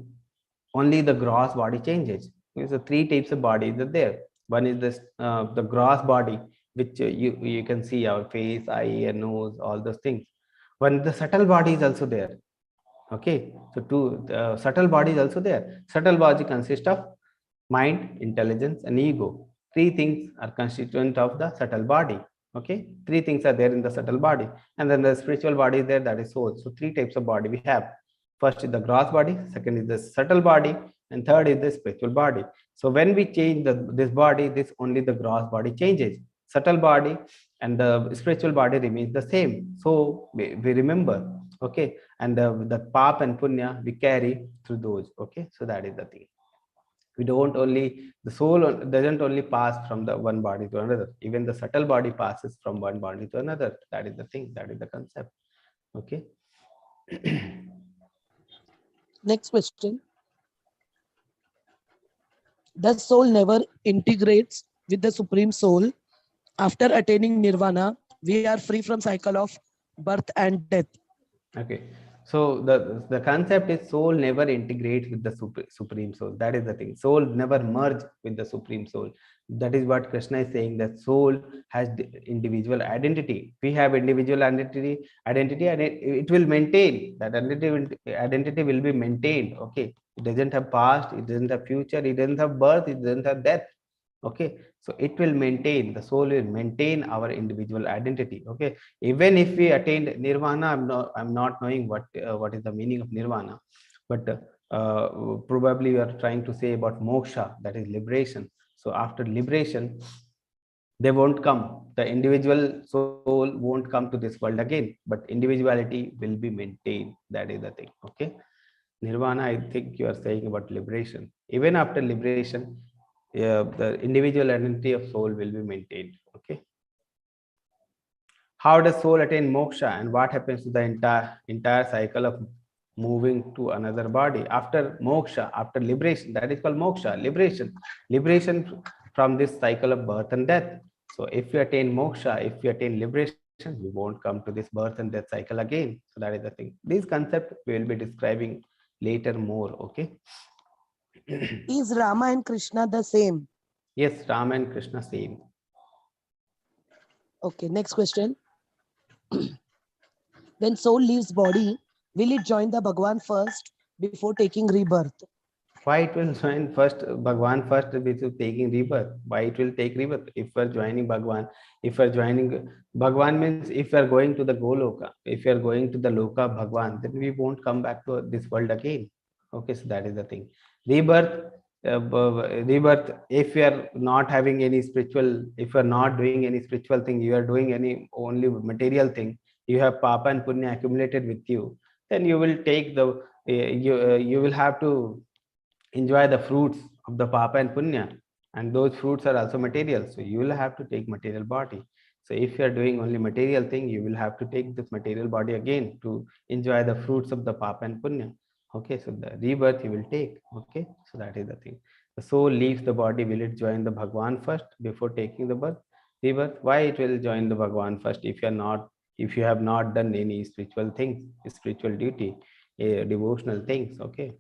only the gross body changes. So three types of bodies are there. One is this the gross body, which you can see our face, eye, and nose, all those things. When the subtle body is also there. Okay, so two subtle body is also there. Subtle body consists of mind, intelligence, and ego. Three things are constituent of the subtle body. Okay, three things are there in the subtle body, and then the spiritual body is there, that is soul. So three types of body we have. First is the gross body, second is the subtle body, and third is the spiritual body. So when we change this body, this only the gross body changes. Subtle body and the spiritual body remains the same. So we remember. Okay, and the Papa and Punya we carry through those. Okay, so that is the thing. We don't only, the soul doesn't only pass from the one body to another, even the subtle body passes from one body to another. That is the thing, that is the concept. Okay. Next question. The soul never integrates with the Supreme Soul. After attaining Nirvana, we are free from cycle of birth and death. Okay, so the concept is soul never integrates with the supreme soul. That is the thing. Soul never merge with the supreme soul. That is what Krishna is saying, that soul has individual identity. We have individual identity, and it will maintain that identity will be maintained. Okay, it doesn't have past, it doesn't have future, it doesn't have birth, it doesn't have death. Okay, so it will maintain, the soul will maintain our individual identity. Okay, even if we attained nirvana, I'm not knowing what is the meaning of nirvana, but probably we are trying to say about moksha, that is liberation. So after liberation, they won't come. The individual soul won't come to this world again, but individuality will be maintained. That is the thing. Okay. Nirvana, I think you are saying about liberation. Even after liberation, the individual identity of soul will be maintained. Okay. How does soul attain moksha, and what happens to the entire cycle of moving to another body after moksha, after liberation? That is called moksha, liberation from this cycle of birth and death. So if you attain moksha, if you attain liberation, you won't come to this birth and death cycle again. So that is the thing. These concepts we will be describing later more. Okay. Is Rama and Krishna the same? Yes, Rama and Krishna same. Okay, next question. When soul leaves body, will it join the Bhagwan first before taking rebirth? Why it will join first Bhagwan first before taking rebirth? Why it will take rebirth? If we are joining Bhagwan, if we are joining Bhagwan, means if we are going to the Goloka, if we are going to the Loka Bhagwan, then we won't come back to this world again. Okay, so that is the thing. Rebirth, rebirth. If we are not having any spiritual, if you are not doing any spiritual thing, you are doing any only material thing, you have papa and punya accumulated with you, then you will take the you will have to enjoy the fruits of the papa and punya, and those fruits are also material, so you will have to take material body. So if you are doing only material thing, you will have to take this material body again to enjoy the fruits of the papa and punya. Okay, so the rebirth you will take. Okay, so that is the thing. The soul leaves the body, will it join the Bhagwan first before taking the birth rebirth? Why it will join the Bhagwan first? If you are not, if you have not done any spiritual things, spiritual duty, devotional things. Okay,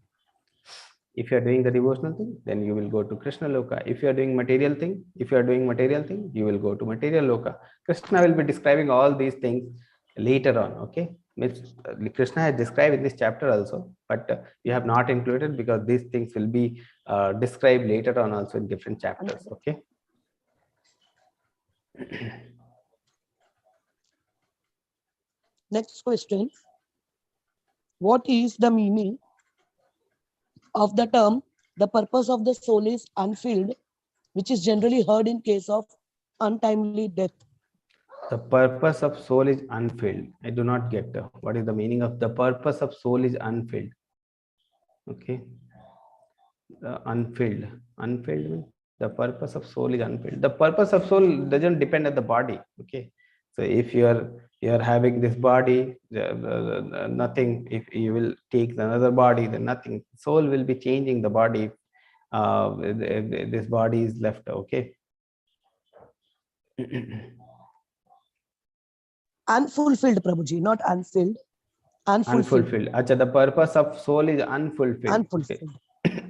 if you are doing the devotional thing, then you will go to Krishna Loka. If you are doing material thing, if you are doing material thing, you will go to material Loka. Krishna will be describing all these things later on. Okay, means Krishna has described in this chapter also, but you have not included because these things will be described later on also in different chapters. Okay. Next question. What is the meaning of the term the purpose of the soul is unfilled, which is generally heard in case of untimely death? The purpose of soul is unfilled. I do not get what is the meaning of the purpose of soul is unfilled. Okay. Unfilled. Unfilled means the purpose of soul is unfilled. The purpose of soul doesn't depend on the body. Okay. So if you are having this body, nothing. If you will take another body, then nothing. Soul will be changing the body. This body is left. Okay. Unfulfilled, Prabhuji, not unfilled. Unfulfilled. Unfulfilled. Acha, the purpose of soul is unfulfilled. Unfulfilled. Okay.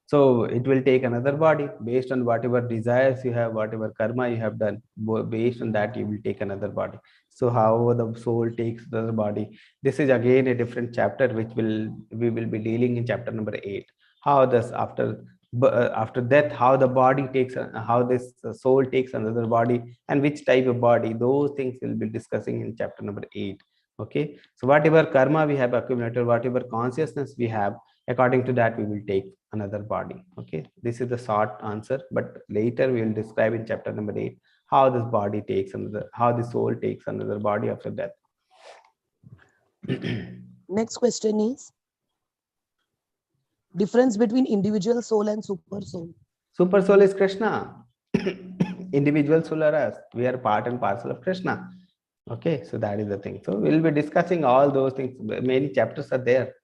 So it will take another body based on whatever desires you have, whatever karma you have done. Based on that, you will take another body. So however the soul takes the body, this is again a different chapter which we will be dealing in chapter number 8. How this after death, how the body takes, how this soul takes another body, and which type of body. Those things we'll be discussing in chapter number 8. Okay. So whatever karma we have accumulated, whatever consciousness we have, according to that we will take another body. Okay, this is the short answer, but later we will describe in chapter number 8 how this body takes another, how the soul takes another body after death. Next question is difference between individual soul and super soul. Super soul is Krishna. Individual soul are us. We are part and parcel of Krishna. Okay, so that is the thing. So we'll be discussing all those things. Many chapters are there.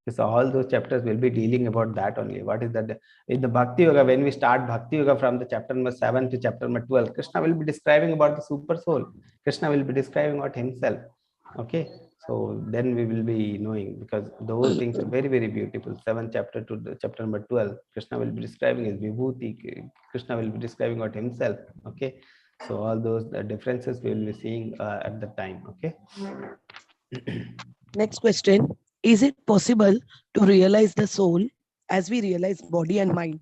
So all those chapters will be dealing about that only. What is that? In the Bhakti Yoga, when we start Bhakti Yoga from the chapter number 7 to chapter number 12, Krishna will be describing about the super soul. Krishna will be describing about himself. Okay, so then we will be knowing, because those things are very, very beautiful. 7th chapter to the chapter number 12, Krishna will be describing his vibhuti. Krishna will be describing about himself. Okay, so all those differences we will be seeing at the time. Okay. Next question. Is it possible to realize the soul as we realize body and mind?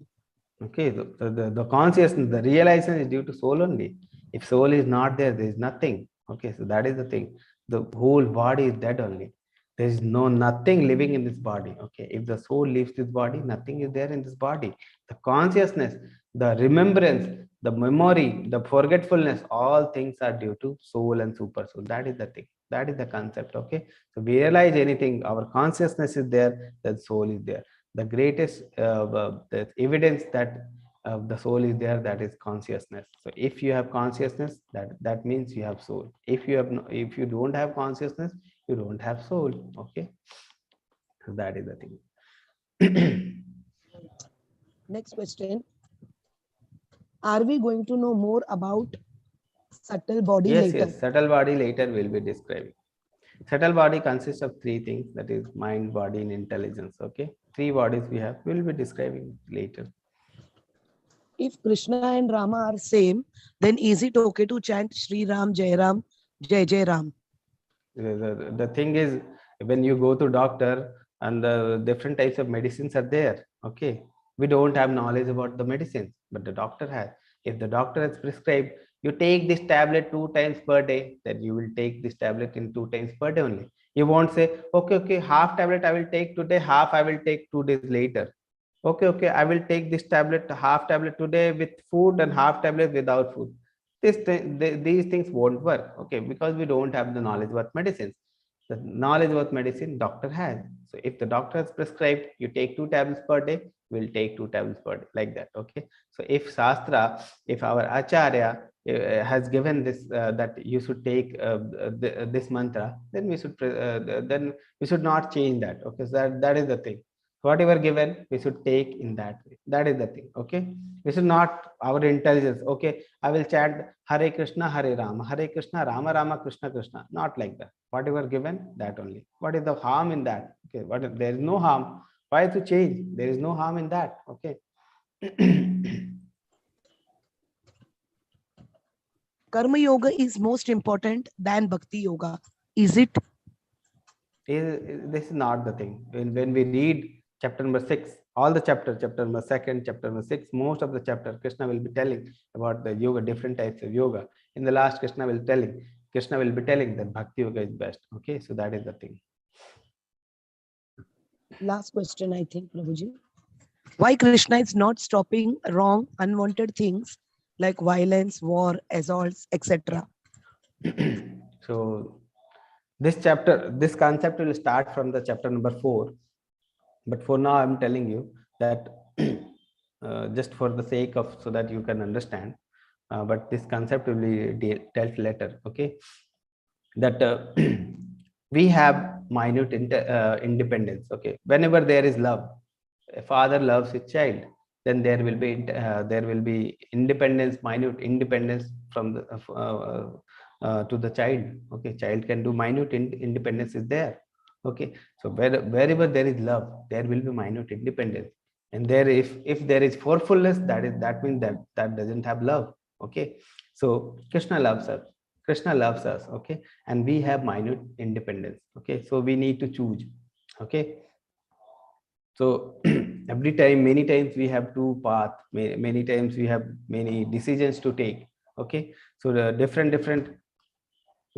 Okay, the consciousness, the realization is due to soul only. If soul is not there, there is nothing. Okay, so that is the thing. The whole body is dead only. There is nothing living in this body. Okay, if the soul leaves this body, nothing is there in this body. The consciousness, the remembrance, the memory, the forgetfulness, all things are due to soul and super soul. That is the thing. That is the concept. Okay. So we realize anything, our consciousness is there, that soul is there. The greatest the evidence that the soul is there, that is consciousness. So if you have consciousness, that means you have soul. If you have no, if you don't have consciousness, you don't have soul. Okay. So that is the thing. Next question. Are we going to know more about subtle body Yes, later? yes. Subtle body later will be describing. Subtle body consists of three things, that is mind, body, and intelligence. Okay. Three bodies we have. We will be describing later. If Krishna and Rama are same, then is it okay to chant Shri Ram, Jai Ram, Jai Jai Ram? The thing is, when you go to doctor and the different types of medicines are there. Okay. We don't have knowledge about the medicines, but the doctor has. If the doctor has prescribed, you take this tablet 2 times per day, then you will take this tablet in 2 times per day only. You won't say, okay, half tablet I will take today, half I will take 2 days later. Okay, I will take this tablet, half tablet today with food and half tablet without food. These things won't work. Okay, because we don't have the knowledge about medicines. The knowledge about medicine doctor has. So if the doctor has prescribed, you take 2 tablets per day, we'll take 2 tablets per day, like that. Okay. So if Shastra, if our Acharya has given this that you should take this mantra, then we should not change that. Okay, so that is the thing. Whatever given, we should take in that way. That is the thing. Okay, we should not our intelligence. Okay, I will chant Hare Krishna, Hare Rama, Hare Krishna, Rama Rama, Krishna Krishna. Not like that. Whatever given, that only. What is the harm in that? Okay, there is no harm. Why to change? There is no harm in that. Okay. Karma Yoga is most important than Bhakti Yoga. Is it? This is not the thing. When we read chapter number 6, all the chapter number 2, chapter number 6, most of the chapter Krishna will be telling about the yoga, different types of yoga. In the last, Krishna will be telling that Bhakti Yoga is best. Okay, so that is the thing. Last question, I think, Prabhuji. Why Krishna is not stopping wrong, unwanted things like violence, war, assaults, etc.? So this concept will start from the chapter number 4, but for now I'm telling you that just for the sake of, so that you can understand, but this concept will be dealt later. Okay, that we have minute independence. Okay, whenever there is love, a father loves his child, then there will be independence, minute independence from the to the child. Okay, child can do minute independence is there. Okay, so wherever there is love, there will be minute independence. And there, if there is forcefulness, that means that doesn't have love. Okay, so Krishna loves us. Okay, and we have minute independence. Okay, so we need to choose. Okay, so many times we have two paths, many times we have many decisions to take. Okay, so the different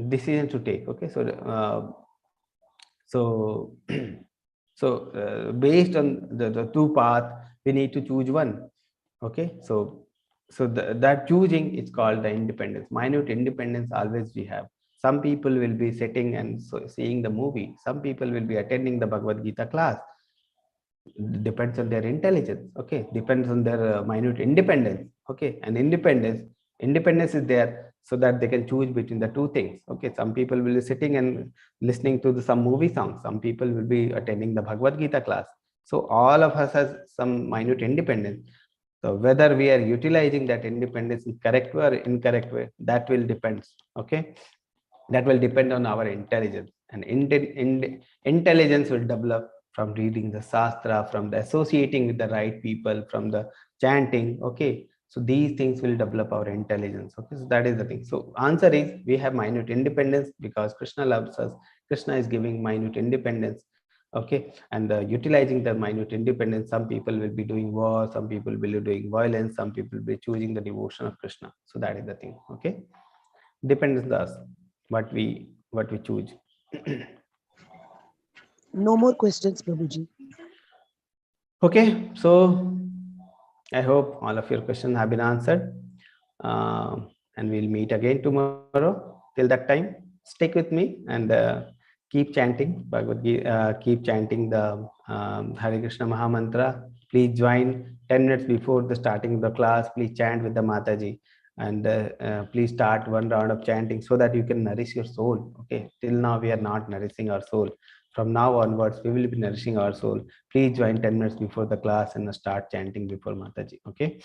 decisions to take. Okay, so based on the two paths, we need to choose one. Okay, so that choosing is called the independence. Minute independence always we have. Some people will be sitting and seeing the movie. Some people will be attending the Bhagavad Gita class. Depends on their intelligence. Okay, depends on their minute independence. Okay, and independence is there so that they can choose between the two things. Okay, some people will be sitting and listening to some movie songs. Some people will be attending the Bhagavad Gita class. So all of us has some minute independence. So whether we are utilizing that independence in correct way or incorrect way, that will depend. Okay, that will depend on our intelligence, and intelligence will develop from reading the Shastra, from the associating with the right people, from the chanting. Okay, so these things will develop our intelligence. Okay, so that is the thing. So answer is, we have minute independence because Krishna loves us. Krishna is giving minute independence. Okay, and utilizing the minute independence, some people will be doing war, some people will be doing violence, some people will be choosing the devotion of Krishna. So that is the thing. Okay, depends on us what we choose. No more questions, Prabhuji. Okay, so I hope all of your questions have been answered. and we'll meet again tomorrow. Till that time, stick with me and keep chanting Bhagavad Gita, keep chanting the Hare Krishna Maha Mantra. Please join 10 minutes before the starting of the class. Please chant with the Mataji, and please start one round of chanting so that you can nourish your soul. Okay, till now we are not nourishing our soul. From now onwards, we will be nourishing our soul. Please join 10 minutes before the class and start chanting before Mataji. Okay,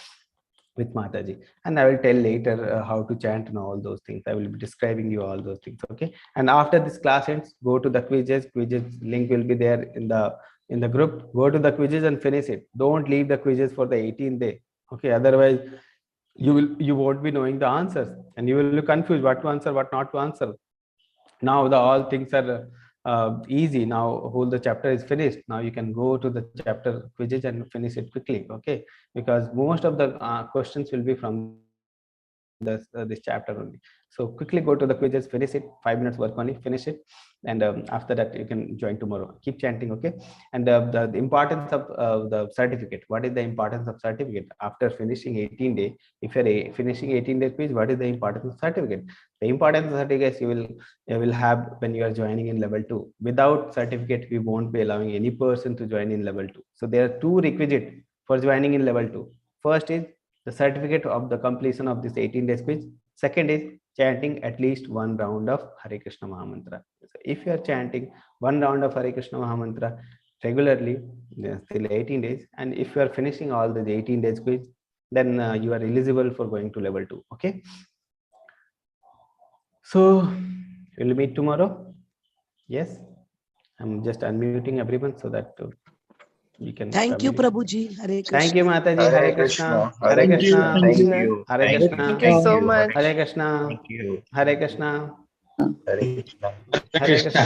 with Mataji, and I will tell later how to chant and all those things. I will be describing you all those things. Okay, and after this class ends, go to the quizzes. Quizzes link will be there in the group. Go to the quizzes and finish it. Don't leave the quizzes for the 18th day. Okay, otherwise you won't be knowing the answers and you will be confused what to answer, what not to answer. Now the all things are easy. Now whole the chapter is finished. Now you can go to the chapter quizzes and finish it quickly. Okay, because most of the questions will be from this chapter only. So quickly go to the quizzes, finish it. 5 minutes work only, finish it, and after that you can join tomorrow. Keep chanting. Okay, and the importance of the certificate. What is the importance of certificate after finishing 18 day? If you're finishing 18-day quiz, what is the importance of certificate? The importance of certificates you will have when you are joining in level 2. Without certificate, we won't be allowing any person to join in level 2. So there are 2 requisites for joining in level 2. First is the certificate of the completion of this 18 days quiz. Second is chanting at least 1 round of Hare Krishna Maha Mantra. So if you are chanting 1 round of Hare Krishna Maha Mantra regularly, till 18 days, and if you are finishing all the 18 days quiz, then you are eligible for going to level 2. Okay, so we'll meet tomorrow. Yes, I'm just unmuting everyone so that we can Thank you, Prabhuji. Hare Krishna. Thank you, Mataji. Hare Krishna. Hare Thank you. Krishna. Thank you. Hare Thank Krishna. you. Thank you so much. Hare Krishna. Thank you. Hare Krishna. Hare Krishna. Hare Krishna.